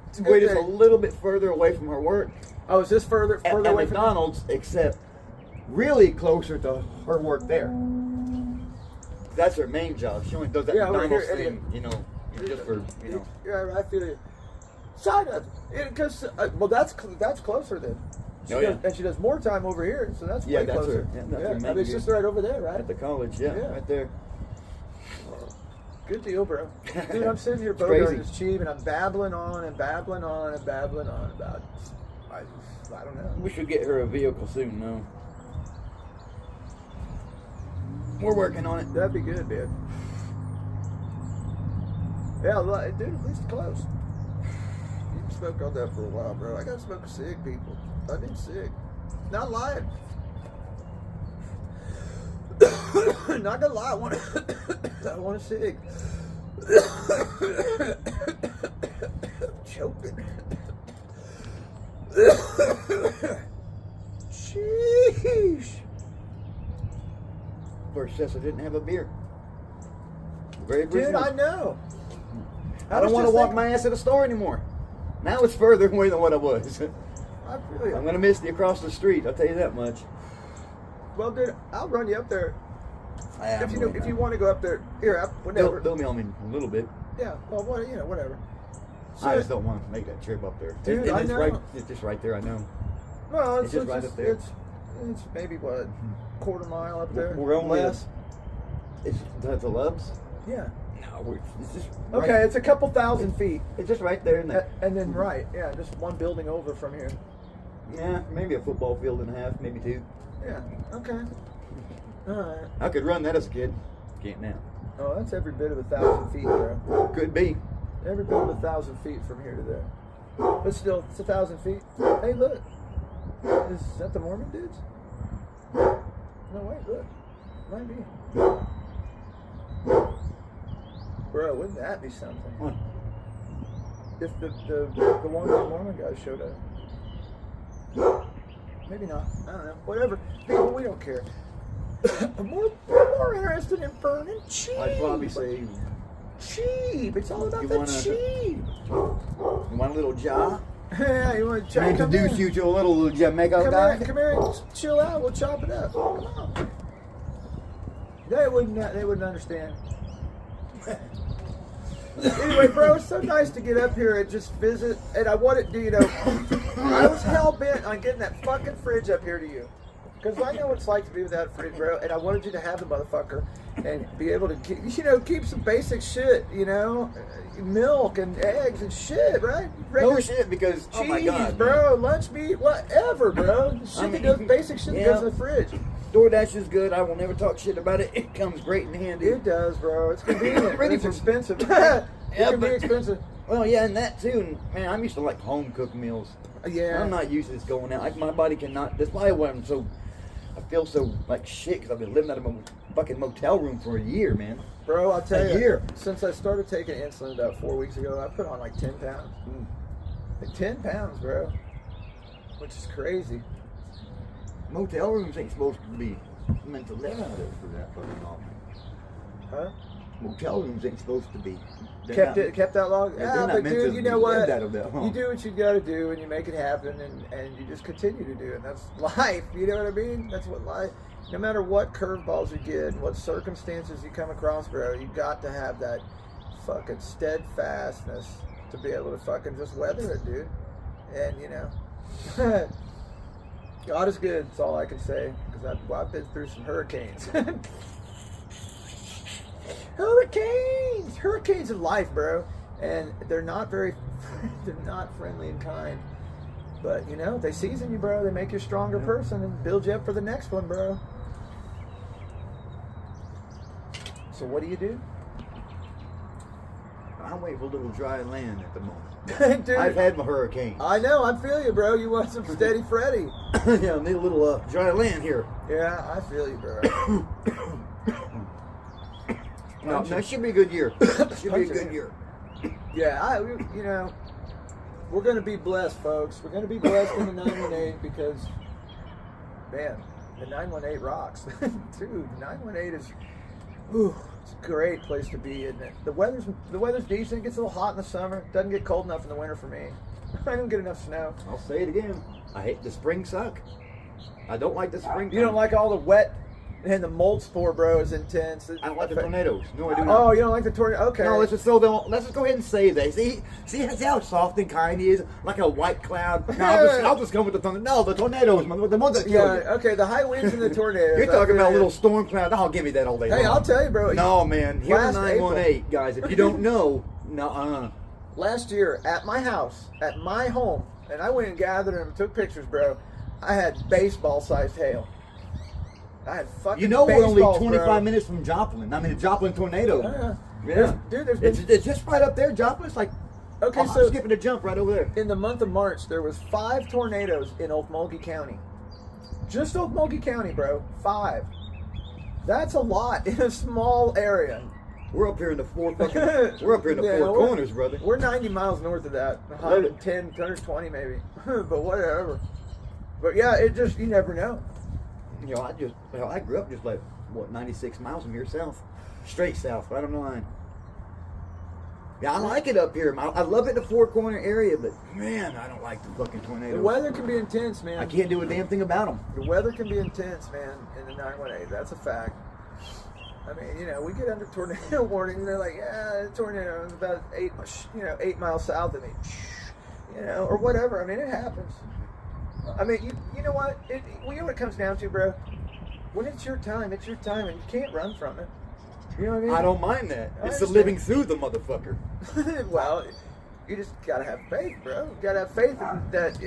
It's a good We're just a thing. little bit further away from her work. Oh, is this further At away from McDonald's, except really closer to her work there. That's her main job. She only does that Yeah, we're McDonald's here, thing, just for, Yeah, I feel it. Side of because that's closer then. And she does more time over here, so that's way that's closer. her. Yeah, that's her main it's just right over there, right? at the college. Yeah, right there. Good deal, bro. Dude, I'm sitting here crazy. bogarting this cheap, and I'm babbling on and babbling on and babbling on about. I don't know. We should get her a vehicle soon, though. We're working on it. That'd be good, man. Yeah, dude, at least close. You can smoke on that for a while, bro. I got to smoke a cig, people. I've been sick. Not lying. Not gonna lie, I want a cig. Choking. Sheesh. First says I didn't have a beer. Very Dude, briefly. I know. I don't want to walk my ass to the store anymore. Now it's further away than what I was. I feel you. I'm gonna miss the across the street. I'll tell you that much. Well, dude, I'll run you up there. If you want to go up there, whatever. They'll mail me a little bit. Yeah, well, whatever. So, I just don't want to make that trip up there. Dude, I know. It's just right there. I know. Well, It's just right up there. It's maybe what, quarter mile up there. We're only less. It's the Loves. Yeah. No, it's just Okay, right, it's a couple thousand feet, it's just right there in that. and then just one building over from here. Yeah, maybe a football field and a half, maybe 2. Yeah. Okay. All right. I could run that as a kid. Can't now. Oh, that's every bit of 1,000 feet, bro. Could be. Every bit of 1,000 feet from here to there. But still, it's 1,000 feet. Hey, look. Is that the Mormon dudes? No, wait, look. Might be. Bro, wouldn't that be something? What? If the one Mormon guys showed up. Maybe not. I don't know. Whatever. People, we don't care. We're more interested in burning cheap. I'd probably say, Cheap. It's all about You the wanna- cheap. you want a little jar? Yeah, you want to Can I chop introduce you to a little Jamaica Come guy? here, come here and chill out. We'll chop it up. Come on. They wouldn't understand. Anyway, bro, it's so nice to get up here and just visit. And I wanted to, I was hell bent on getting that fucking fridge up here to you. Because I know what it's like to be without a fridge, bro. And I wanted you to have the motherfucker and be able to, keep some basic shit, milk and eggs and shit, right? No shit, because, Cheese, oh my God, bro, lunch meat, whatever, bro. Shit that goes, basic shit that goes in the fridge. DoorDash is good. I will never talk shit about it. It comes great in handy. It does, bro. It's convenient. Ready It's for- expensive. Yeah, It can be but- expensive. Well, yeah, and that too. And man, I'm used to like home cooked meals. Yeah. I'm not used to this going out. My body cannot. That's why I feel so like shit because I've been living out of a fucking motel room for a year, man. Bro, I'll tell A you, year. since I started taking insulin about 4 weeks ago, I put on like 10 pounds. Like 10 pounds, bro. Which is crazy. Motel rooms ain't supposed to be meant to live out there for that fucking long. Huh? Motel rooms ain't supposed to be. Kept that long? Yeah, but dude, you know what? Huh? You do what you gotta do and you make it happen and you just continue to do it. And that's life, you know what I mean? That's what life, no matter what curveballs you get and what circumstances you come across, bro, you got to have that fucking steadfastness to be able to fucking just weather it, dude. And, you know, God is good, that's all I can say, because I've been through some hurricanes. Hurricanes of life, bro, and they're not friendly and kind, but you know, they season you, bro. They make you a stronger person and build you up for the next one, bro. So what do? I'm waiting for a little dry land at the moment. Dude, I've had my hurricane. I know, I feel you, bro. You want some steady Freddy. Yeah, I need a little dry land here. Yeah, I feel you, bro. No, it should be a good year. Should be a good year. Yeah, you know, we're going to be blessed, folks. We're going to be blessed in the 918 because, man, the 918 rocks. Dude, 918 is, it's a great place to be, isn't it? The weather's decent. It gets a little hot in the summer. Doesn't get cold enough in the winter for me. I don't get enough snow. I'll say it again. I hate the spring suck. I don't like the spring. You don't like all the wet and the mold spore, bro, is intense. I don't like the tornadoes. No, I do not. Oh, you don't like the tornado? Okay. No, let's just go ahead and say that. See how soft and kind he is, like a white cloud. No, I'll just come with the tornado. No, the tornadoes, the ones that kill you. Okay, the high winds and the tornadoes. You're talking about a little storm cloud. Oh, give me that all day long. Hey, I'll tell you, bro. No, man. Here's 918, guys. If you don't know, no. Last year, at my house, at my home, and I went and gathered them and took pictures, bro. I had baseball-sized hail. I had fucking. You know, we're only 25 bro. minutes from Joplin. I mean, the Joplin tornado. Yeah. Dude, it's just right up there. Joplin's like, okay, so I'm skipping a jump right over there. In the month of March, there was 5 tornadoes in Okmulgee County. Just Okmulgee County, bro. 5. That's a lot in a small area. We're up here in the four corners, brother. We're 90 miles north of that. 110, 120 maybe. But whatever. But yeah, it just, you never know. You know, I grew up just like, 96 miles from here south. Straight south, right on the line. Yeah, I like it up here. I love it in the four corner area, but man, I don't like the fucking tornadoes. The weather can be intense, man. I can't do a damn thing about them. The weather can be intense, man, in the 918. That's a fact. I mean, you know, we get under tornado warning, and they're like, yeah, the tornado is about 8 miles south of me, you know, or whatever. I mean, it happens. I mean, you know what? You know what it comes down to, bro? When it's your time, and you can't run from it. You know what I mean? I don't mind that. It's the living through the motherfucker. Well, you just gotta have faith, bro. You gotta have faith that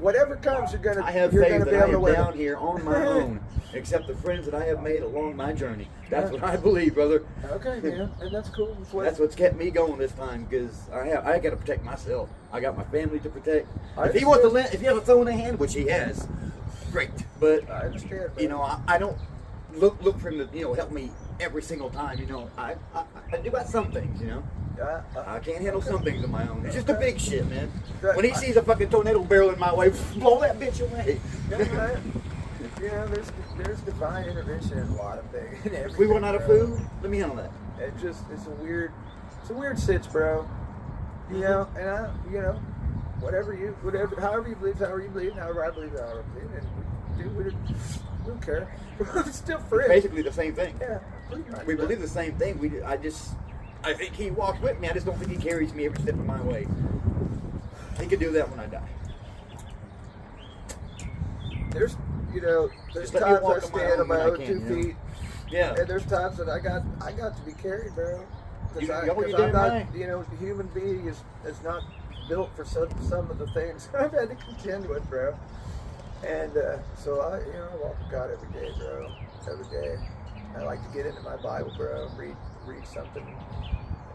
whatever comes, you're gonna. I have you're faith gonna that be I able am to down here on my own, except the friends that I have made along my journey. That's what I believe, brother. Okay, man, and that's cool. That's what's kept me going this time, because I got to protect myself. I got my family to protect. If he wants to if he has a throw in the hand, which he has, great. But I understand. You know, I don't look for him to help me every single time. You know, I do about some things. You know. I can't handle some things on my own. It's just the big shit, man. When he sees a fucking tornado barreling my way, blow that bitch away. You know, there's divine intervention in a lot of things. If we run out of food, let me handle that. It's a weird sitch, bro. You know, and however you believe, however I believe, however I believe, and we do what we don't care. We're still free. It's basically the same thing. Yeah, pretty much. We believe the same thing. I think he walks with me. I just don't think he carries me every step of my way. He could do that when I die. There's times I stand on my own 2 feet. Yeah. And there's times that I got to be carried, bro. Because I'm not, the human being is not built for some of the things I've had to contend with, bro. And so I walk with God every day, bro. Every day. I like to get into my Bible, bro. Read something,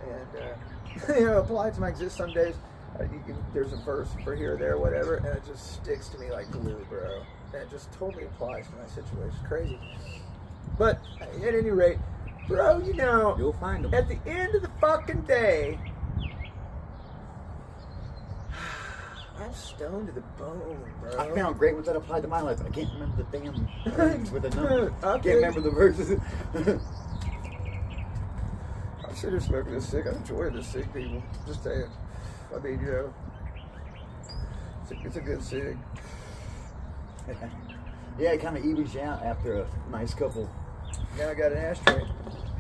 and apply it to my existence. Some days there's a verse for here or there, whatever, and it just sticks to me like glue, bro. And it just totally applies to my situation. It's crazy. But at any rate, bro, you'll find them. At the end of the fucking day, I'm stoned to the bone, bro. I found great ones that applied to my life, but I can't remember the damn things with the numbers. I Okay. can't remember the verses. I should have smoked this sick. I enjoy this sick, people. Just saying. I mean, you know, it's a good cig. Yeah, it kind of evens you out after a nice couple. Now I got an ashtray.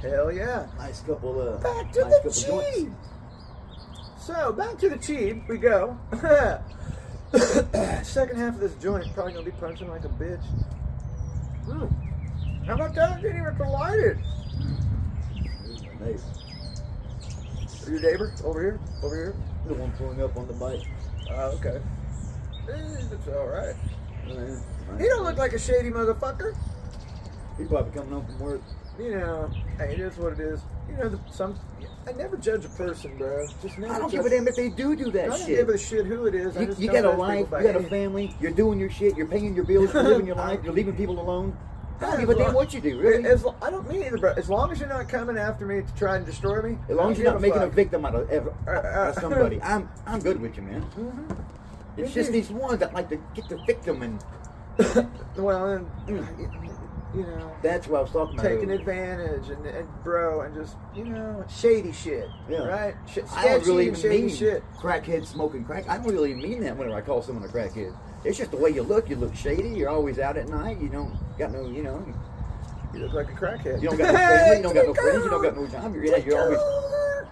Hell yeah. Nice couple. Back to nice the couple cheap. joints. So, back to the cheap we go. Second half of this joint probably gonna be punching like a bitch. How about that? I didn't even have to light it. Nice. Your neighbor? Over here? Over here? The one pulling up on the bike. Oh, okay. It's alright. Yeah, He don't look like a shady motherfucker. He probably coming home from work. You know, hey, it is what it is. You know, I never judge a person, bro. Just never. I don't judge. give a damn if they do I that don't shit. give a shit who it is. I just You don't got a judge life, people you by got a any- family, you're doing your shit, you're paying your bills, you're living your life, you're leaving people alone. I don't give a damn what you do, really. I don't mean either, bro. As long as you're not coming after me to try and destroy me. As long as you're not making a victim out of somebody, I'm good with you, man. Mm-hmm. It's just these ones that like to get the victim and Well, and you know, that's what I was talking about. taking earlier. advantage and bro, and just shady shit, Yeah. right? I don't Sketchy really and even shady mean shit. crackhead smoking crack. I don't really mean that whenever I call someone a crackhead. It's just the way you look. You look shady. You're always out at night. You don't got no, You look like a crackhead. you don't got no family. You don't got no friends. You don't got no job. You're always.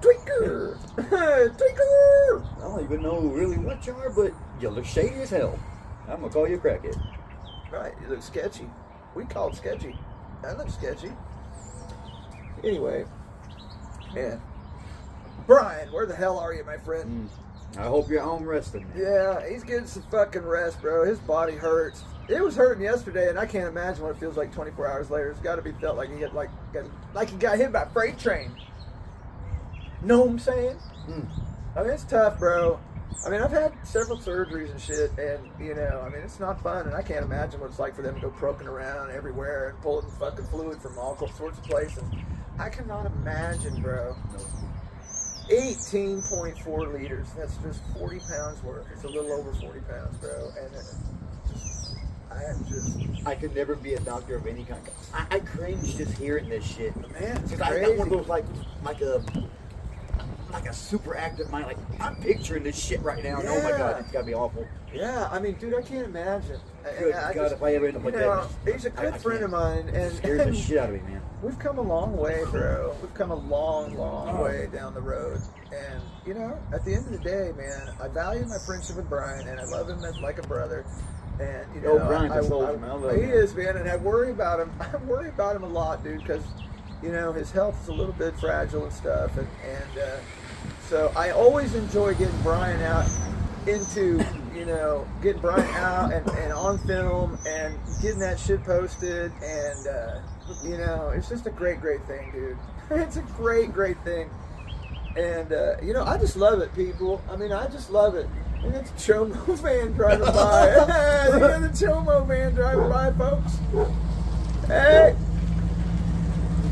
Tweaker, tweaker. I don't even know really what you are, but you look shady as hell. I'm gonna call you a crackhead. Right, you look sketchy. We call it sketchy. That looks sketchy. Anyway, man, Brian, where the hell are you, my friend? I hope you're home resting, man. Yeah, he's getting some fucking rest, bro. His body hurts. It was hurting yesterday, and I can't imagine what it feels like 24 hours later. It's got to be felt like he hit like he got hit by a freight train. Know what I'm saying? I mean, it's tough, bro. I mean, I've had several surgeries and shit, and I mean, it's not fun, and I can't imagine what it's like for them to go croaking around everywhere and pulling fucking fluid from all sorts of places. I cannot imagine, bro. 18.4 liters. That's just 40 pounds worth. It's a little over 40 pounds, bro. And I could never be a doctor of any kind. I cringe just hearing this shit. Man, it's Because I got one of those like a super active mind. Like I'm picturing this shit right now. And oh my god, it's gotta be awful. Yeah, I mean, dude, I can't imagine. Good God, if I ever end up like that, he's a good friend of mine, and scares the shit out of me, man. we've come a long way, bro. We've come a long, long way down the road. And, at the end of the day, man, I value my friendship with Brian, and I love him as like a brother. And, Brian's a soldier, man. I love he him. is, man, and I worry about him. I worry about him a lot, dude, because, his health is a little bit fragile and stuff. And so I always enjoy getting Brian out into, getting Brian out and on film and getting that shit posted. And, it's just a great, great thing, dude. It's a great, great thing. And, I just love it, people. I mean, I just love it. And it's a Chomo van driving by. You got the Chomo van driving by, folks. Hey!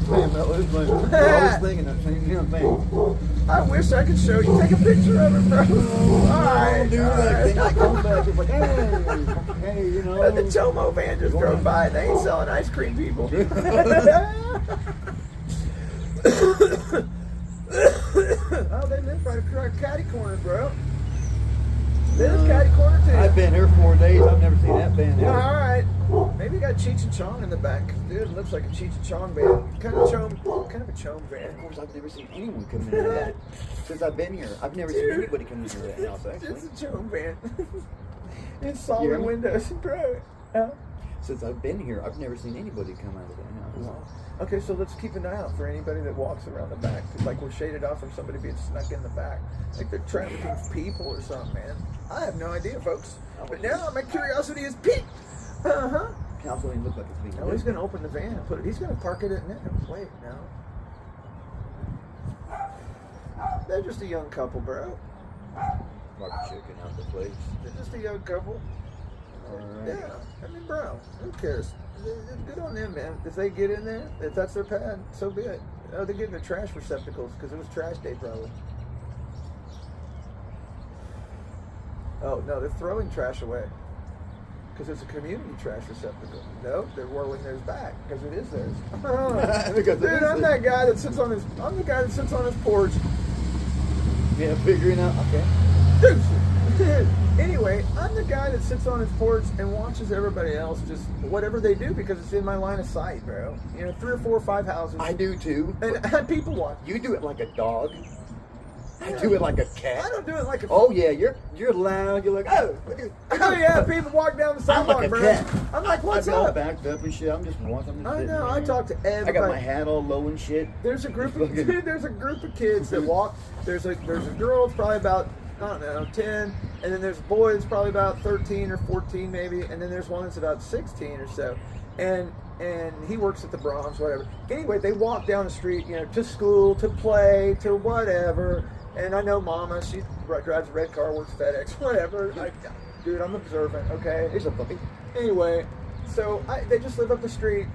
Man, that was like, I was thinking that same damn thing. I wish I could show you. Take a picture of it, bro. Alright, Dude, that thing like comes back. It's like, hey, The Chomo van just drove by. They ain't selling ice cream, people. Oh, they live right across catty corner, bro. There's catty corner too. I've been here 4 days. I've never seen that band. All right. Maybe you got Cheech and Chong in the back. Dude, it looks like a Cheech and Chong band. Kind of a Chong Of band. course, I've never seen anyone come in here that. Since I've been here, I've never seen anybody come in here that house, actually. It's a Chong band. It's solid windows, bro. Since I've been here, I've never seen anybody come out of that house. Okay, so let's keep an eye out for anybody that walks around the back. Like we're shaded off from somebody being snuck in the back. Like they're trafficking people or something, man. I have no idea, folks. But now my curiosity is piqued. Uh-huh. Council ain't look like it's being Oh, he's going to open the van and put it. He's going to park it in there. Wait, no. They're just a young couple, bro. Probably checking out the place. They're just a young couple. Alright. Yeah, I mean, bro, who cares? It's good on them, man. If they get in there, if that's their pad, so be it. Oh, they're getting the trash receptacles because it was trash day, probably. Oh, no, they're throwing trash away. Because it's a community trash receptacle. No, they're whirling theirs back because it is theirs. Dude, I'm that guy that sits on his. I'm the guy that sits on his porch. Yeah, figuring out. Okay. Dude, anyway, I'm the guy that sits on his porch and watches everybody else just whatever they do because it's in my line of sight, bro. You know, 3 or 4 or 5 houses. I do too. And people watch. You do it like a dog. I do it like a cat. I don't do it like a. Oh yeah, you're loud. You're like, oh. Oh yeah, people walk down the sidewalk, I'm like a bro. cat. I'm like, what's I'm all up? backed up and shit. I'm just watching. I know. I talk to everybody. I got my hat all low and shit. There's a group of kids that walk. There's a girl that's probably about, I don't know, 10, and then there's a boy that's probably about 13 or 14 maybe, and then there's one that's about 16 or so, and he works at the Brahms, whatever. Anyway, they walk down the street, you know, to school, to play, to whatever. And I know Mama, she drives a red car, works FedEx, whatever. Dude, I'm observant, okay? Here's a puppy. Anyway, so they just live up the street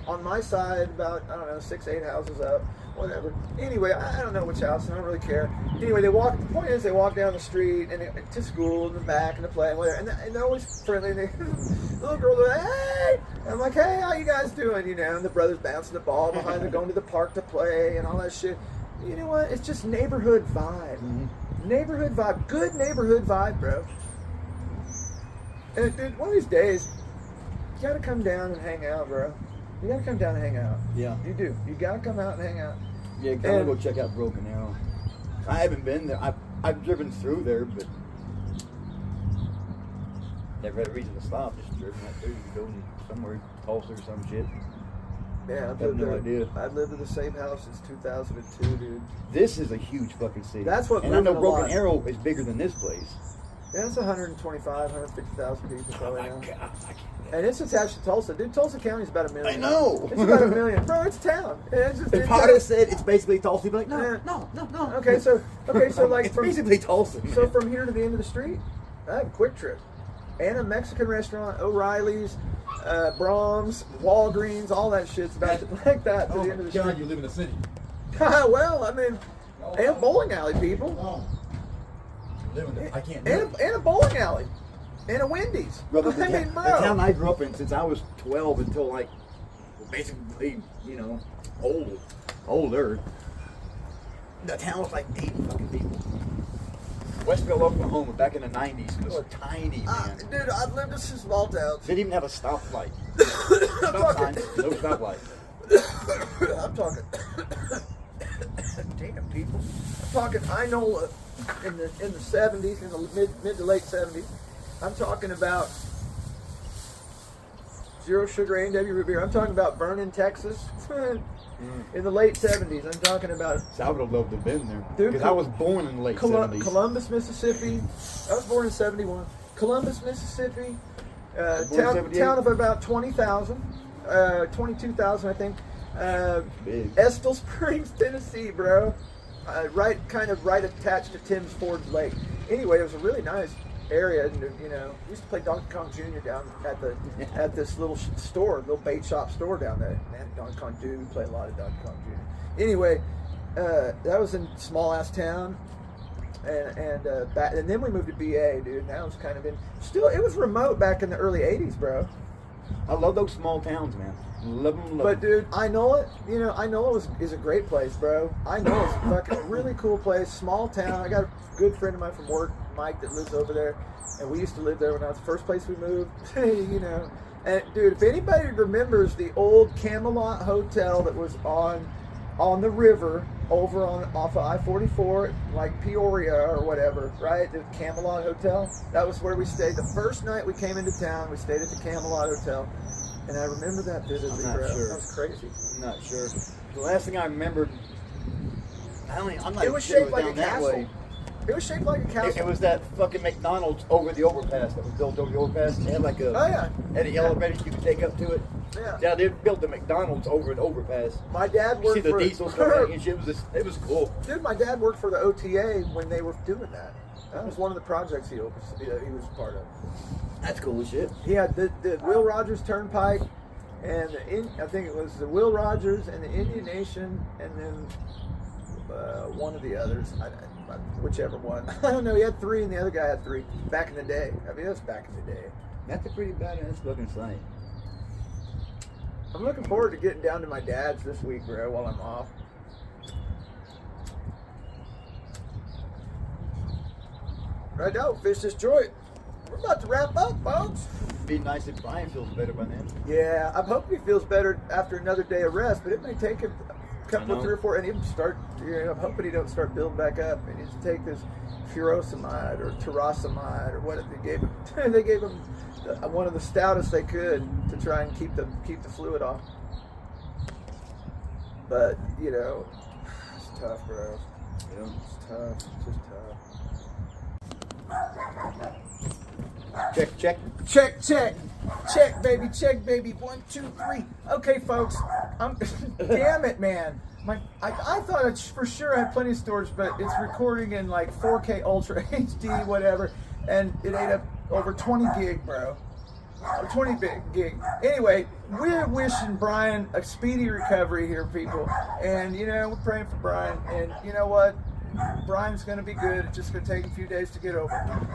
on my side, about, I don't know, 6, 8 houses up, whatever. Anyway, I don't know which house, and I don't really care. Anyway, the point is they walk down the street and to school and the back and to play and whatever. And they're always friendly. And the little girl, they're like, hey! And I'm like, hey, how you guys doing? You know, and the brother's bouncing the ball behind them, going to the park to play and all that shit. You know what? It's just neighborhood vibe. Mm-hmm. Neighborhood vibe. Good neighborhood vibe, bro. And dude, one of these days, you gotta come down and hang out, bro. You gotta come down and hang out. Yeah. You do. You gotta come out and hang out. Yeah, I'm gonna go check out Broken Arrow. I haven't been there. I've driven through there, but never had a reason to stop. Just driven right through. Going somewhere, Tulsa or some shit. Yeah, I have no idea. I've lived in the same house since 2002, dude. This is a huge fucking city. That's what. And I know Broken Arrow is bigger than this place. Yeah, it's 125, 150,000 people probably now. God, and it's attached to Tulsa, dude. Tulsa County's about 1 million. I know. It's about 1 million, bro. It's a town. If Potter said it's basically Tulsa, you'd be like, no. Okay, so like it's basically Tulsa. Man. So from here to the end of the street, I have a Quick Trip, and a Mexican restaurant, O'Reilly's, Brahms, Walgreens, all that shit's about like that to the end of the street. God, you live in the city. Well, I mean, and a bowling alley, people. I can't. And a bowling alley, and a Wendy's. Brother, I mean, bro. The town I grew up in since I was 12 until like, basically, you know, older. The town was like 80 fucking people. Westville, Oklahoma, back in the 90s was tiny, man. Dude, I've lived in some small towns. Didn't even have a stoplight. Stop sign, no stoplight. I'm talking. Damn, people. I'm talking Inola in the 70s, in the mid to late 70s. I'm talking about Zero Sugar A&W root beer. I'm talking about Vernon, Texas. In the late 70s, I'm talking about. So I would have loved to have been there. Dude, because I was born in the late 70s. Columbus, Mississippi. I was born in 71. Columbus, Mississippi. Town of about 20,000. 22,000, I think. Big. Estill Springs, Tennessee, bro. Right attached to Tim's Ford Lake. Anyway, it was a really nice area, and you know, we used to play Donkey Kong Jr. down at this little little bait shop store down there. Man, Donkey Kong Jr. We played a lot of Donkey Kong Jr. Anyway, that was in small ass town, and then we moved to BA, dude. And that was kind of it was remote back in the early '80s, bro. I love those small towns, man. Love them. But dude, Inola is a great place, bro. Inola is a fucking really cool place, small town. I got a good friend of mine from work, Mike, that lives over there, and we used to live there when I was the first place we moved. You know, and dude, if anybody remembers the old Camelot Hotel that was on the river over off of I-44, like Peoria or whatever, right? The Camelot Hotel. That was where we stayed. The first night we came into town, we stayed at the Camelot Hotel. And I remember that vividly, bro. Sure. That was crazy. I'm not sure. The last thing I remembered, I'm not it was sure shaped like a castle. way. It was shaped like a castle. It was that fucking McDonald's over the overpass that was built over the overpass. It had like had an elevator you could take up to it. Yeah. Yeah, they built the McDonald's over an overpass. My dad worked for the diesels coming out and shit. It was cool. Dude, my dad worked for the OTA when they were doing that. That was one of the projects he was part of. That's cool as shit. He had the Will Rogers Turnpike, and I think it was the Will Rogers and the Indian Nation, and then one of the others, whichever one. I don't know. He had 3, and the other guy had 3 back in the day. I mean, that's back in the day. That's a pretty badass looking sight. I'm looking forward to getting down to my dad's this week, bro, while I'm off. Right now, fish this joint. We're about to wrap up, folks. Be nice if Brian feels better by then. Yeah, I'm hoping he feels better after another day of rest, but it may take him a couple, 3 or 4, and he'll start. You know, I'm hoping he don't start building back up. He needs to take this furosemide or taurosemide or what they gave him. They gave him one of the stoutest they could to try and keep the fluid off. But you know, it's tough, bro. Yeah. It's tough. It's just tough. Check. Check, baby. 1, 2, 3. Okay, folks. Damn it, man. I thought it for sure I had plenty of storage, but it's recording in like 4K Ultra HD, whatever, and it ate up over 20 gig, bro. 20 gig. Anyway, we're wishing Brian a speedy recovery here, people. And, you know, we're praying for Brian. And you know what? Brian's going to be good. It's just going to take a few days to get over.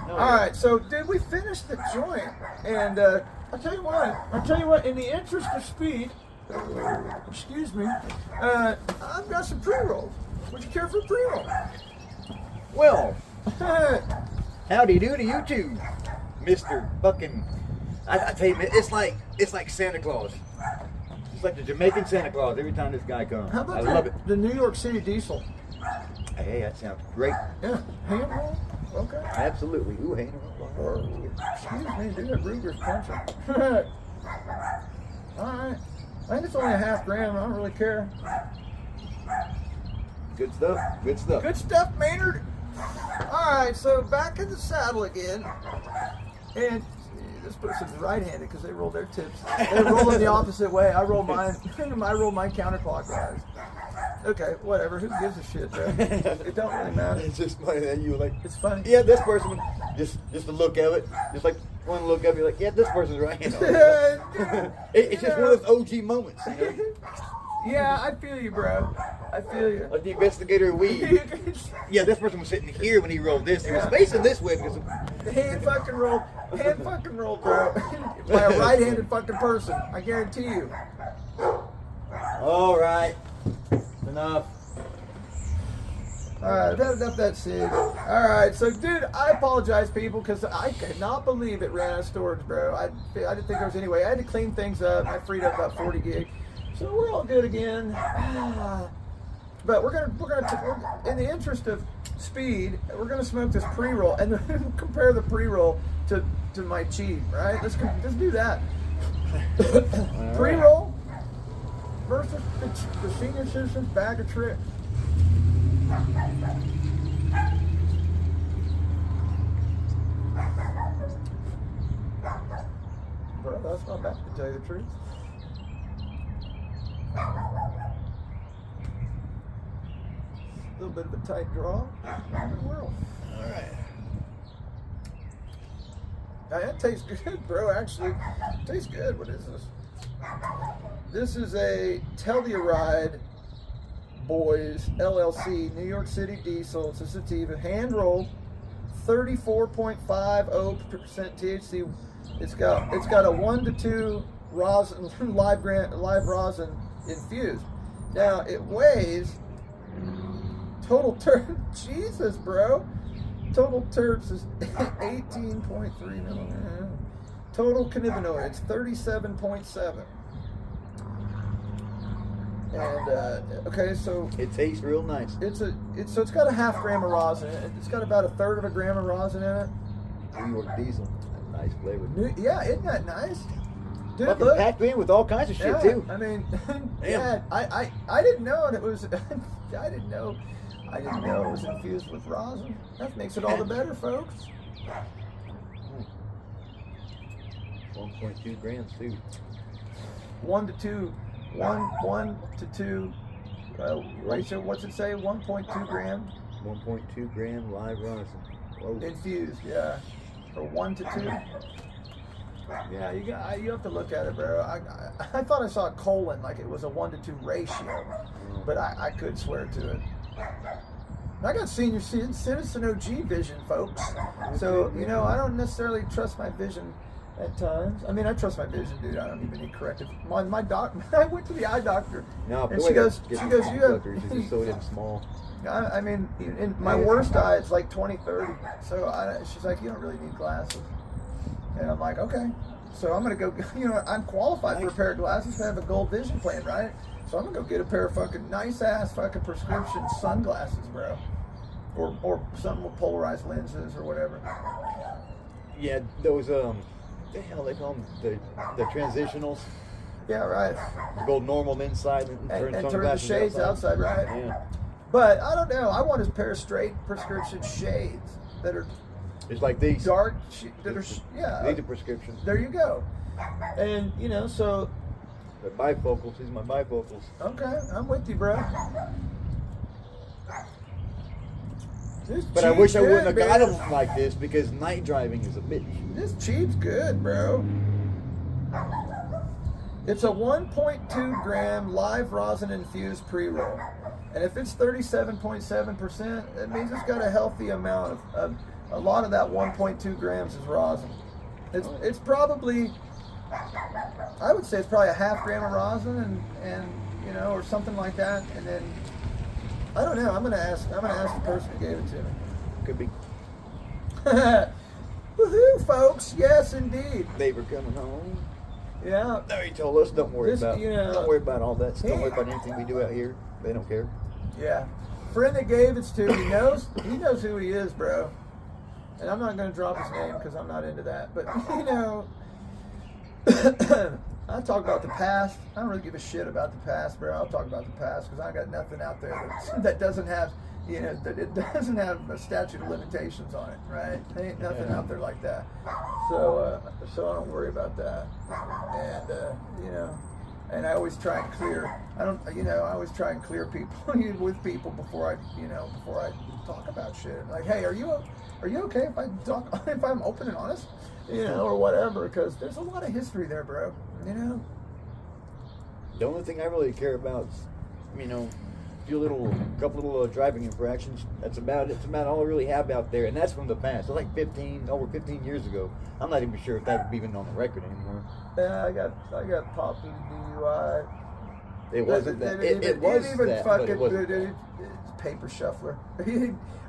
All right, so did we finish the joint? And I'll tell you what, in the interest of speed, excuse me, I've got some pre-rolls. Would you care for a pre-roll? Well, howdy do to you too, Mr. Fucking. I tell you, man, it's like Santa Claus. It's like the Jamaican Santa Claus every time this guy comes. How about I love it. the New York City diesel? Hey, that sounds great. Yeah, hand roll? Okay. Absolutely. Ooh, hey, Or, excuse me, dude, that Ruger's punching. Alright. I think it's only a half gram. I don't really care. Good stuff. Good stuff. Good stuff, Maynard. Alright, so back in the saddle again. And this person's right-handed because they roll their tips. They roll in the opposite way. I roll mine. I roll mine counterclockwise. Okay, whatever. Who gives a shit, bro? It don't really matter. It's just funny that you were like, It's funny. yeah, this person, just a look of it, just like one look of it, you're like, yeah, this person's right. It's just one of those OG moments. You know? Yeah, I feel you, bro. I feel you. Like the investigator weed. Yeah, this person was sitting here when he rolled this. He was facing this way because Hand fucking roll, bro. By a right-handed fucking person. I guarantee you. all right, enough. Alright, enough that Sig. Alright, so dude, I apologize, people, because I could not believe it ran out of storage, bro. I didn't think there was any way. I had to clean things up. I freed up about 40 gig. So we're all good again. But we're gonna in the interest of speed, we're gonna smoke this pre-roll and then compare the pre-roll to my cheat, right? Let's do that. Pre-roll versus the senior citizen's bag of tricks. Bro, that's not bad, to tell you the truth. A little bit of a tight draw. Well, All right. that tastes good, bro. Actually, it tastes good. What is this? This is a Telluride Boys LLC New York City diesel. It's a sativa, hand rolled, 34.50% THC. It's got a 1 to 2 rosin, live rosin infused. Now it weighs total Jesus, bro. Total terps is 18.3 milligrams. Total cannabinoids 37.7. And okay, so It tastes real nice. it's got a half gram of rosin in it. It's got about 1/3 of a gram of rosin in it. New York diesel. Nice flavor. Yeah, isn't that nice? Dude, Fucking look. packed in with all kinds of shit Yeah, too. I mean, Damn. yeah, I didn't know it was. I didn't know it was infused with rosin. That makes it all the better, folks. 1.2 grams too. 1 to 2 ratio. What's it say? 1.2 grams 1.2 gram live rosin. Whoa. infused. Yeah, or 1 to 2. Yeah, you have to look at it, bro. I thought I saw a colon like it was a 1 to 2 ratio, but I could swear to it. I got senior citizen OG vision, folks. So, you know, I don't necessarily trust my vision at times. I mean, I trust my vision, dude. I don't even need corrective. My doc, I went to the eye doctor, No, and she goes, you have. It's so damn small. I mean, in my worst eye, it's like 20/30. So she's like, you don't really need glasses. And I'm like, okay. So I'm gonna go. You know, I'm qualified for a pair of glasses. I have a gold vision plan, right? So I'm gonna go get a pair of fucking nice ass fucking prescription sunglasses, bro, or something with polarized lenses or whatever. Yeah, those the hell they call them, the transitionals. Yeah, right. Go normal inside and turn the shades outside, right? Yeah. But I don't know. I want a pair of straight prescription shades that are It's like these. dark. That are yeah. These are prescriptions. There you go. And you know, so They're bifocals. These are my bifocals. okay, I'm with you, bro. But I wish I wouldn't have got them like this because night driving is a bitch. This cheap's good, bro. It's a 1.2 gram live rosin infused pre-roll. And if it's 37.7%, that means it's got a healthy amount of a lot of that 1.2 grams is rosin. It's probably, I would say it's probably a half gram of rosin and you know, or something like that. And then I don't know. I'm gonna ask the person who gave it to me. Could be. Woohoo, folks! Yes, indeed. They were coming home. Yeah. No, he told us don't worry about. You know, don't worry about all that. Don't worry about anything we do out here. They don't care. Yeah. Friend that gave it to, he knows who he is, bro. And I'm not gonna drop his name because I'm not into that. But you know, I talk about the past. I don't really give a shit about the past, bro. I'll talk about the past because I got nothing out there that doesn't have, you know, that it doesn't have a statute of limitations on it, right? There ain't nothing out there like that. So I don't worry about that. And you know, and I always try and clear. I always try and clear people with people before I talk about shit. Like, hey, are you okay if I talk if I'm open and honest? You know, or whatever, because there's a lot of history there, bro. You know? The only thing I really care about is, you know, couple little driving infractions. That's about it. It's about all I really have out there, and that's from the past. It's like over 15 years ago. I'm not even sure if that's even on the record anymore. Yeah, I got popped in DUI. It wasn't that. It was that, but it wasn't. It's paper shuffler.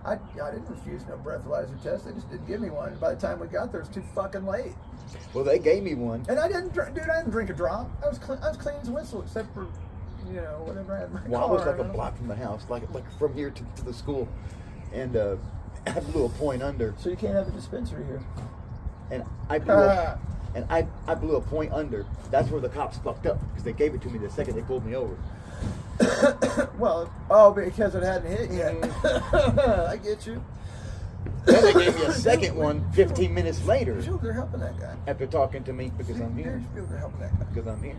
I didn't refuse no breathalyzer test. They just didn't give me one. By the time we got there, it was too fucking late. Well, they gave me one. And I didn't drink a drop. I was clean as a whistle, except for, you know, whatever I had in my car. Well, I was like a block from the house, like from here to the school, and I blew a point under. So you can't have a dispensary here. And I blew a point under. That's where the cops fucked up because they gave it to me the second they pulled me over. Well, because it hadn't hit yet. I get you. Then they gave me a second one 15 minutes later. You they're helping that guy. After talking to me because I'm here. They're helping that guy. Because I'm here.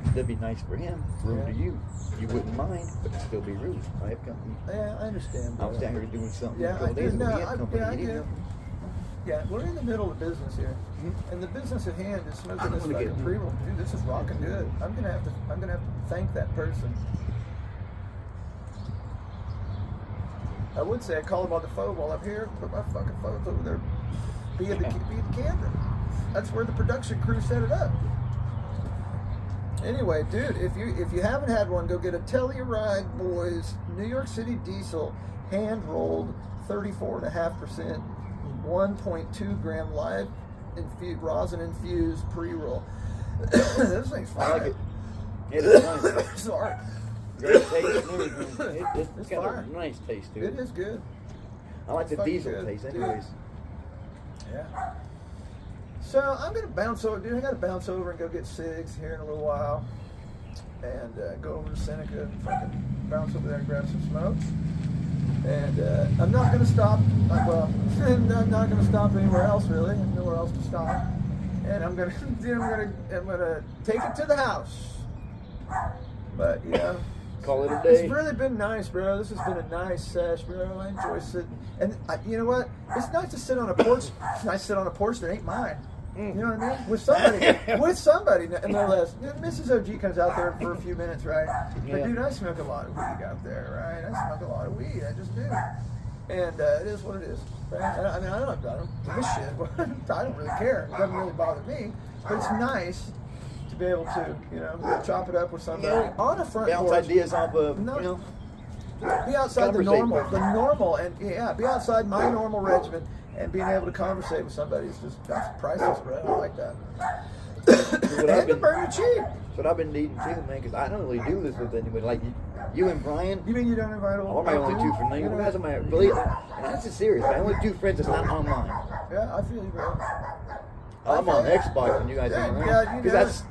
That'd be nice for him. Rude to you. You wouldn't mind, but it'd still be rude. I have company. Yeah, I understand. I was down here doing something. Yeah, I do. No, I do. do. Yeah, we're in the middle of business here, and the business at hand is smoking this fucking pre-roll. Dude, this is rocking good. I'm gonna have to thank that person. I would say I call him on the phone while I'm here, but my fucking phone's over there, be the camera. That's where the production crew set it up. Anyway, dude, if you haven't had one, go get a Telluride Boys New York City Diesel hand rolled 34.5%. 1.2 gram live rosin infused pre-roll. This thing's fire. I like it. It is nice. Sorry. Great taste. It's got fire. a nice taste to it. It is good. I like the diesel good, taste, dude. anyways. Yeah. So I'm gonna bounce over, dude. I gotta bounce over and go get cigs here in a little while, and go over to Seneca and fucking bounce over there and grab some smokes. And I'm not going to stop. I'm not going to stop anywhere else really. There's nowhere else to stop. And I'm going to take it to the house. But yeah, call it a day. It's really been nice, bro. This has been a nice sesh, bro. I enjoy sitting. And you know what? It's nice to sit on a porch. It's nice to sit on a porch that ain't mine. Mm. You know what I mean? With somebody, with somebody, no less. Mrs. OG comes out there for a few minutes, right? But Yeah. dude, I smoke a lot of weed out there, right? I smoke a lot of weed, I just do. And it is what it is, right? I mean, I don't give a shit. I don't really care. It doesn't really bother me. But it's nice to be able to, you know, chop it up with somebody on a front Bounce porch. ideas off of, No. you know. Be outside the Conversate. normal, and be outside my normal regimen, and being able to conversate with somebody is just, that's priceless, bro. I like that. And to burn the cheap. That's what I've been needing too, man, because I don't really do this with anybody. Like you and Brian, You mean you don't invite all? are my only two friends. You guys are my really, and that's just serious. My only two friends that's not online. Yeah, I feel you, bro. I'm on Xbox and you guys Yeah, are around. yeah, you Because know. that's,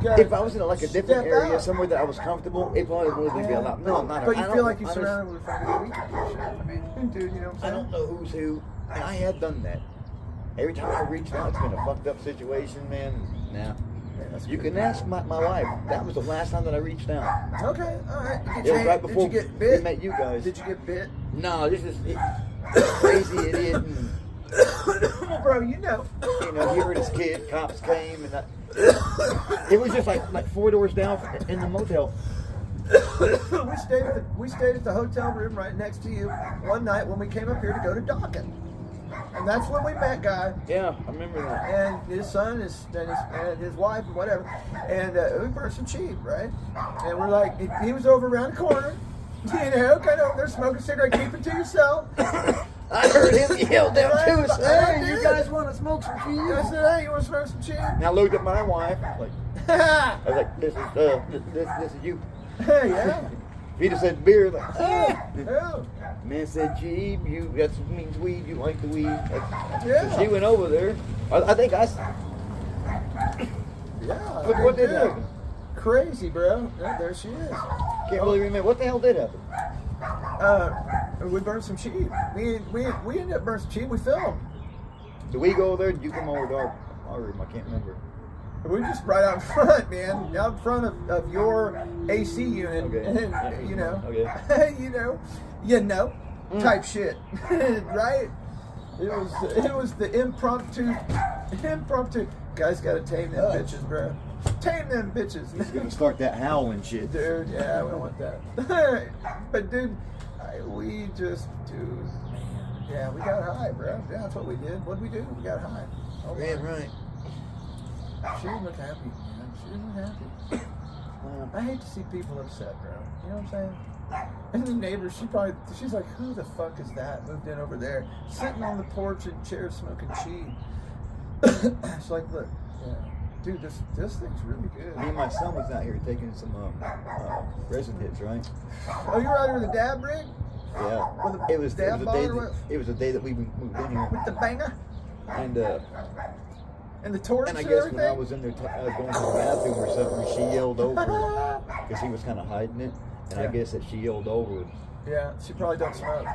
If if I was in like a different area, somewhere that I was comfortable, it probably would be a lot. No, I'm not. But you I don't- feel like you're I surrounded with fucking elite and shit. I mean, dude, you know what I'm I saying? don't know who's who, and I have done that. Every time I reach out, it's been a fucked up situation, man. Nah. Yeah, that's You good. can ask my wife. That was the last time that I reached out. Okay, all right. It was right before did you get we bit? met you guys. Did you get bit? No, this is crazy idiot. And, Well, bro, you know. you know, he hurt his kid. Cops came, and it was just like 4 doors down in the motel. we stayed at the hotel room right next to you one night when we came up here to go to Dawkins. And that's when we met, guy. Yeah, I remember that. And his son and his wife and whatever. And we burned some cheap, right? And we're like, he was over around the corner, you know, kind of over there smoking a cigarette, keep it to yourself. I heard him yell down to us, I "Hey, you did. guys want to smoke some cheese?" I said, hey, you want to smoke some cheap? And I looked at my wife, like, I was like, "This is you." Yeah. If he'd have said beer, like, "Ah." Oh. Man said, "Gee, that means weed. You like the weed." Yeah. So she went over there. I think I. Yeah. What did dude. happen? Crazy, bro. Yeah, there she is. Can't really remember what the hell did happen. We burned some cheap. We ended up burning some cheap. We filmed. Did we go over there? Did you come over to our room? I can't remember. We were just right out front, man. Out in front of your AC unit. Okay. And, you know. Okay. you know, type shit. Right? It was the impromptu. Guys gotta tame them bitches, bro. Tame them bitches. He's gonna start that howling shit. Dude, yeah, we don't want that. But dude, we just, man, yeah, we got high, bro. Yeah, that's what we did. What did we do? We got high. Oh, Yeah, right. She didn't look happy, man. She didn't look happy. I hate to see people upset, bro. You know what I'm saying? And the neighbor, she's like, who the fuck is that? Moved in over there, sitting on the porch in chairs smoking cheese. It's like, look, yeah. Dude, this thing's really good. Me and my son was out here taking some resin hits, right? Oh, you were out here with a dab rig? Yeah. With a It was dab a bar day. or what? It was a day that we moved in here, With the banger? and And the torch and I and guess everything? when I was in there going to the bathroom or something, she yelled over because he was kind of hiding it, and I Yeah. guess that she yelled over. Yeah, she probably don't smoke.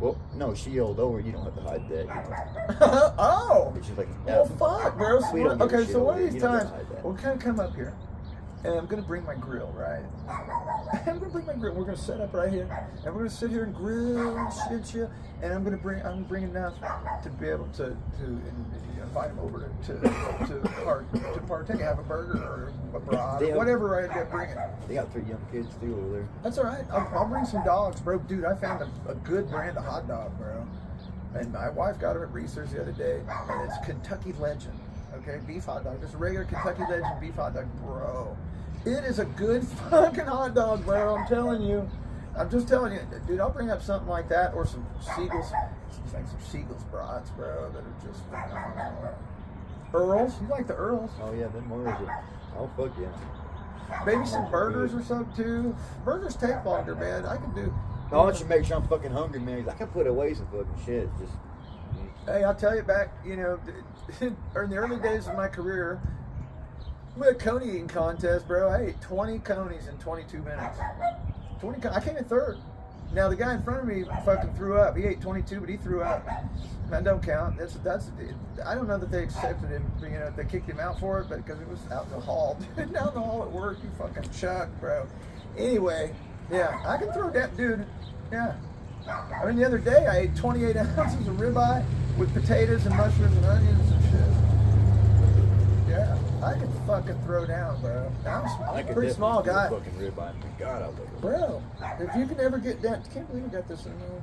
Well, no, she yelled over. You don't have to hide that. You know? Oh! And she's like, Well, fuck, bro. We don't give a Okay, shit so one over of here. these You don't times, gotta hide that. we'll kind of come up here, and I'm gonna bring my grill, right? I'm gonna bring my grill. We're gonna set up right here, and we're gonna sit here and grill and shit, and I'm gonna bring enough to be able to invite them over to partake, have a burger or a broth, or whatever I end up bringing. They got 3 young kids too over there. That's all right. I'll bring some dogs, bro. Dude, I found a good brand of hot dog, bro. And my wife got them at Reese's the other day, and it's Kentucky Legend. Okay, beef hot dog. Just a regular Kentucky Legend beef hot dog, bro. It is a good fucking hot dog, bro. I'm telling you. I'm just telling you, dude. I'll bring up something like that, or some Siegel's, like some Siegel's brats, bro, that are just phenomenal. Earls, you like the Earls? Oh yeah, them Mars are. Oh fuck yeah. Maybe some burgers or something too. Burgers take longer, man. I can do. I want you to make sure I'm fucking hungry, man. 'Cause I can put away some fucking shit. Just Hey, I'll tell you back, you know, in the early days of my career, we had a coney eating contest, bro. I ate 20 conies in 22 minutes. I came in third. Now the guy in front of me fucking threw up. He ate 22, but he threw up. That don't count. That's. I don't know that they accepted him. You know, they kicked him out for it, but because it was out in the hall, out in the hall at work, you fucking chuck, bro. Anyway, yeah, I can throw that, dude. Yeah. I mean, the other day I ate 28 ounces of ribeye with potatoes and mushrooms and onions and shit. I can fucking throw down, bro. I'm I a could pretty small guy. Fucking ribeye. God, I love it. Bro, if you can ever get down, can't believe we got this in there.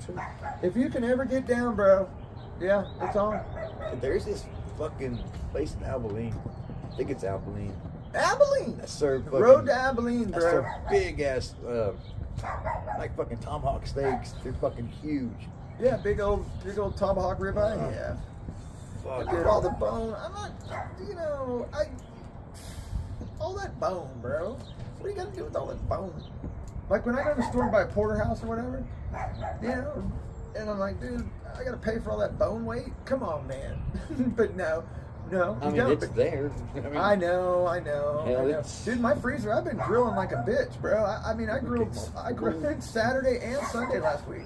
If you can ever get down, bro, yeah, it's on. There's this fucking place in Abilene. I think it's Abilene. Abilene! That serve fucking, Road to Abilene, that bro. serve big ass, like fucking tomahawk steaks. They're fucking huge. Yeah, big old tomahawk ribeye. Yeah. Fuck. Get all the bone. I'm not, all that bone, bro. What do you got to do with all that bone? Like when I go to the store and buy a porterhouse or whatever, and I'm like, dude, I got to pay for all that bone weight? Come on, man. But no, I mean, it's there. I know. Hell, Dude, my freezer, I've been grilling like a bitch, bro. I grilled Saturday and Sunday last week.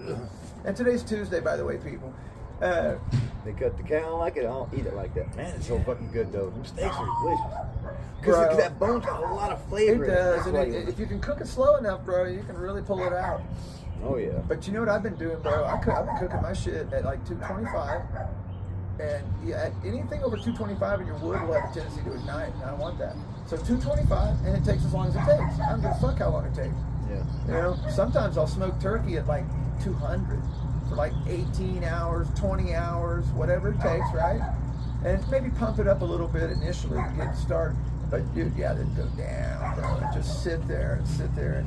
And today's Tuesday, by the way, people. They cut the cow like it. I don't eat it like that. Man, it's so fucking good though. Them steaks are delicious. Bro. Because that bone's got a lot of flavor. It does, in and if you can cook it slow enough, bro, you can really pull it out. Oh yeah. But you know what I've been doing, bro? I've been cooking my shit at like 225, and at anything over 225 in your wood will have a tendency to ignite, and I don't want that. So 225, and it takes as long as it takes. I don't give a fuck how long it takes. Yeah. Sometimes I'll smoke turkey at like 200 for like 18 hours, 20 hours, whatever it takes, right? And maybe pump it up a little bit initially to get started. But dude, then go down, bro, and just sit there, and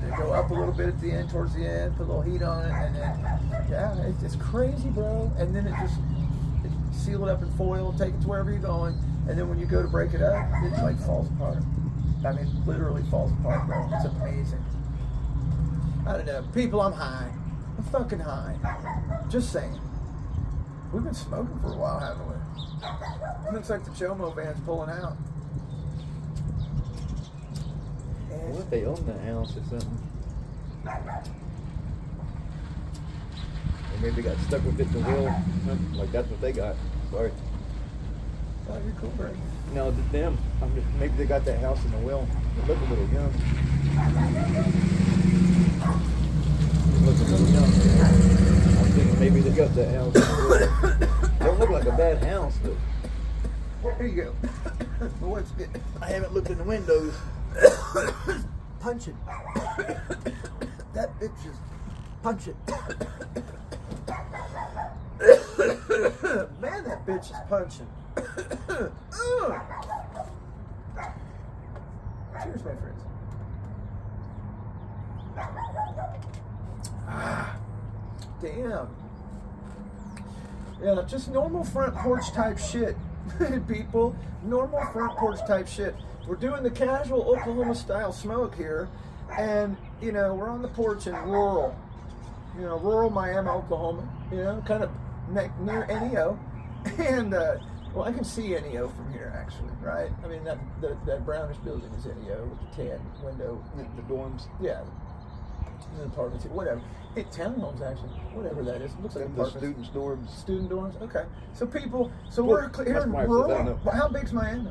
then go up a little bit at the end, towards the end, put a little heat on it, and then, it's crazy, bro. And then it seal it up in foil, take it to wherever you're going, and then when you go to break it up, it like falls apart. I mean, literally falls apart, bro. It's amazing. I don't know. People, I'm high. I'm fucking high. Just saying. We've been smoking for a while, haven't we? It looks like the Chomo van's pulling out. What if they own that house or something? Or maybe they got stuck with it in the will. Like that's what they got. Sorry. Oh, you're cool, bro. No, them. Maybe they got that house in the will. They look a little young. Look a little young. I'm thinking maybe they got that house in the will. Don't look like a bad house, but Here you go. What's good? I haven't looked in the windows. Punch it. That bitch is punch it. Man, that bitch is punching. Cheers, my friends. Damn. Yeah, just normal front porch type shit, people. Normal front porch type shit. We're doing the casual Oklahoma style smoke here, and we're on the porch in rural Miami, Oklahoma. Kind of near NEO, and well, I can see NEO from here actually, right? I mean that brownish building is NEO with the tan window, The dorms. yeah, the apartments, whatever. Townhomes actually, whatever that is. It looks like The apartments. student dorms. Student dorms. Okay, so people, we're here in rural. Well, how big's Miami?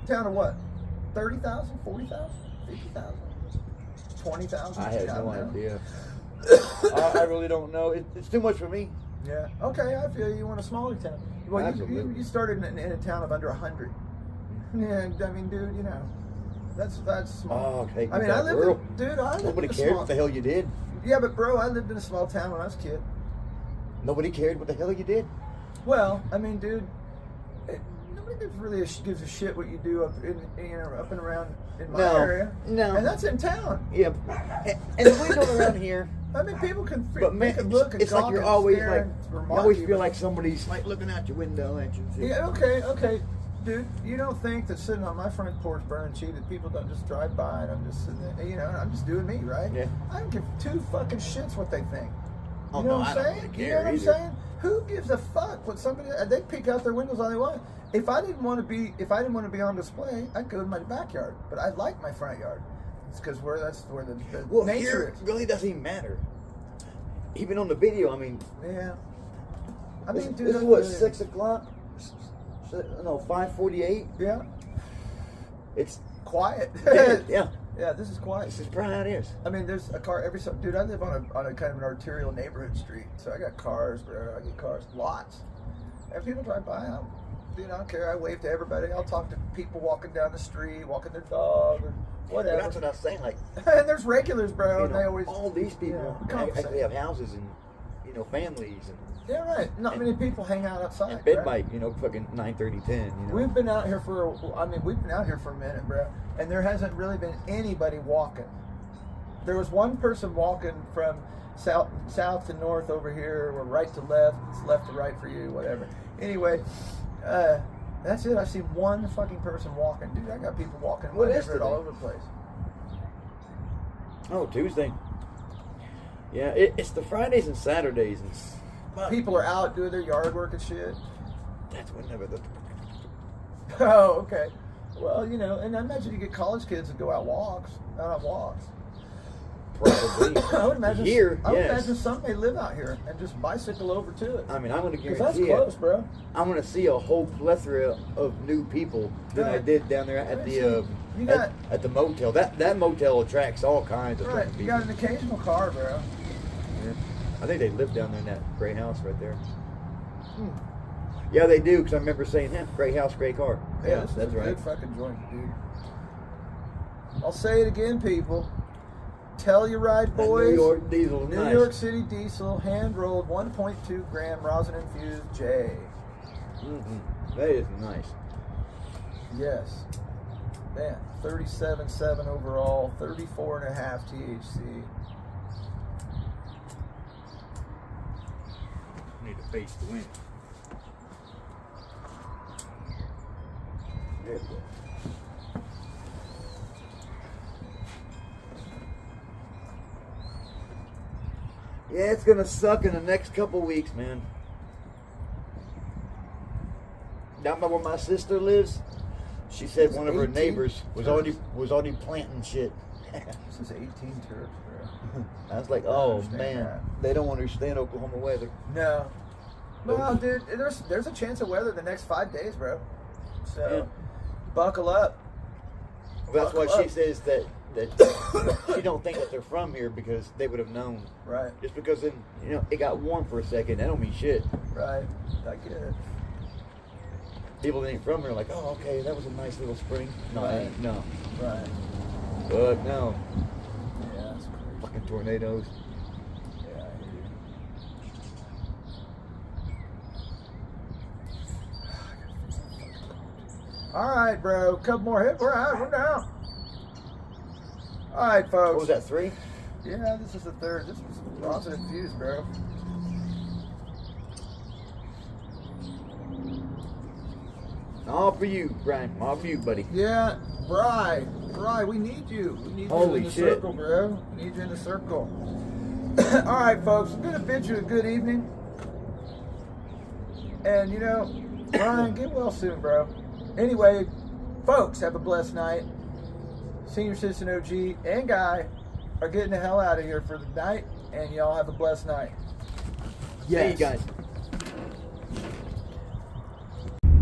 Town of what? 30,000, 40,000, 50,000, 20,000? I have no idea. I really don't know. It's too much for me. Yeah. Okay, I feel you want a smaller town. Well, you started in a town of under 100. Yeah, I mean, dude, that's small. Oh, okay. I mean, I lived Nobody in a cared small, what the hell you did. Yeah, but bro, I lived in a small town when I was a kid. Nobody cared what the hell you did. Well, I mean, dude, nobody really gives a shit what you do up and around in my area. No, and that's in town. Yeah, and if we go around here, I mean, people can but man, look and it's like you're and always stare like and you always feel like somebody's like looking out your window at you. Yeah, okay, dude. You don't think that sitting on my front porch burning cheap that people don't just drive by and I'm just sitting there, I'm just doing me, right? Yeah. I don't give two fucking shits what they think. Oh, You know no, what I'm I don't saying? really You care know what I'm either. saying? Who gives a fuck what somebody? They peek out their windows all they want. If I didn't want to be on display, I'd go to my backyard. But I like my front yard. It's because that's where the nature here is. it really doesn't even matter. Even on the video, I mean. Yeah. I mean, dude, this is what 6 o'clock. No, 5:48. Yeah. It's Quiet. yeah. Yeah, this is quiet. This is probably how it is. I mean, there's a car every so. Dude, I live on a kind of an arterial neighborhood street, so I got cars, bro. I get cars, lots, and people drive by. dude, I don't care. I wave to everybody. I'll talk to people walking down the street, walking their dog, or whatever. But that's what I was saying. Like, And there's regulars, bro. you And know, they always all these people actually have houses and families and. Yeah, right. Not many people hang out outside. And bed right? bite, fucking 9:30, 10. We've been out here for a minute, bro, and there hasn't really been anybody walking. There was one person walking from south to north over here, or right to left. It's left to right for you, whatever. Anyway, that's it. I've seen one fucking person walking. Dude, I got people walking in my neighborhood all over the place. Oh, Tuesday. Yeah, it's the Fridays and Saturdays. And People are out doing their yard work and shit. that's whenever the. Oh, okay. Well, and I imagine you get college kids that go out on walks. Probably. I would imagine Here, I would yes. imagine some may live out here and just bicycle over to it. I mean, I'm going to Because guarantee that's close, bro. I'm going to see a whole plethora of new people than I Right. did down there at the You got- at the motel. That motel attracts all kinds of Right. fucking You people. got an occasional car, bro. Yeah. I think they live down there in that gray house right there. Yeah, they do, because I remember saying, gray house, gray car. Yeah, this that's is a right. good fucking joint, dude. I'll say it again, people. Telluride boys. New York diesel, New nice. York City diesel, hand rolled, 1.2 gram rosin infused J. That is nice. Yes. Man, 37.7 overall, 34.5 THC. Need to face the wind. There we go. Yeah, it's gonna suck in the next couple weeks, man. Down by where my sister lives, she said It's one of her 18 neighbors was turps. already planting shit. This is 18 turps, bro. I was like, oh understand man, that. they don't understand Oklahoma weather. No. Well, dude, there's a chance of weather the next 5 days, bro. So, buckle up. That's why Buckle she up. says that she don't think that they're from here because they would have known. Right, Just because then it got warm for a second, that don't mean shit. right. I get it. People that ain't from here are like, oh, okay, that was a nice little spring. No, it ain't. No, Right. but no, Yeah, that's crazy. fucking tornadoes. Yeah, I hear you. All right, bro. Couple more hits. We're out. We're down. All right, folks. What was that, 3? Yeah, this is the third. This was rosin infused, bro. All for you, Brian. All for you, buddy. Yeah, Bri, we need you. We need you Holy in the shit. circle, bro. We need you in the circle. All right, folks. I'm gonna bid you a good evening. And Brian, get well soon, bro. Anyway, folks, have a blessed night. Senior Citizen OG and Guy are getting the hell out of here for the night, and y'all have a blessed night. See you guys.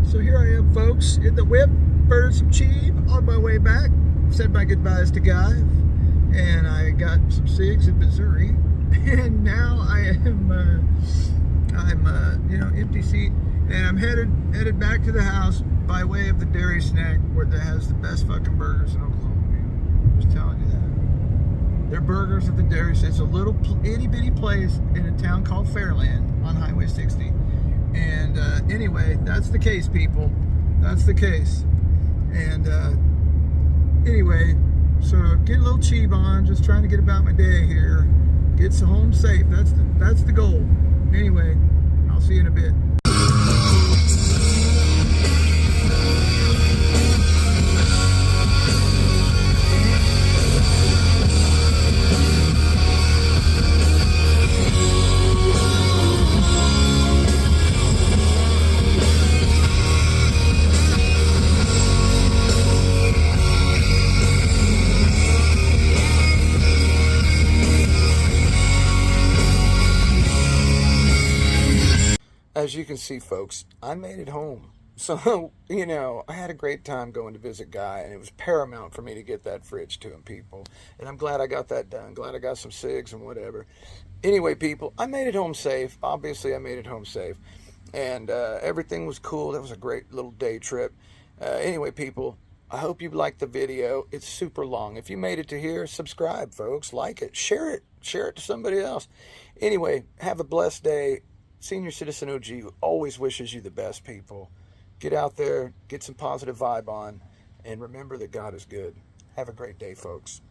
So here I am, folks, in the whip, burned some cheap on my way back. Said my goodbyes to Guy, and I got some cigs in Missouri, and now I am, empty seat, and I'm headed back to the house by way of the Dairy Snack, where that has the best fucking burgers in Oklahoma. Man. Just telling you that. Their burgers at the Dairy Snack. It's a little itty bitty place in a town called Fairland on Highway 60. And anyway, that's the case, people. That's the case. And anyway, so get a little cheap on, just trying to get about my day here. Get home safe. That's the goal. Anyway, I'll see you in a bit. As you can see, folks, I made it home. So, I had a great time going to visit Guy, and it was paramount for me to get that fridge to him, people. And I'm glad I got that done. Glad I got some cigs and whatever. Anyway, people, I made it home safe. Obviously, I made it home safe. and everything was cool. That was a great little day trip. Anyway, people, I hope you liked the video. It's super long. If you made it to here, subscribe, folks. Like it. Share it. Share it to somebody else. Anyway, have a blessed day. Senior Citizen OG always wishes you the best, people. Get out there, get some positive vibe on, and remember that God is good. Have a great day, folks.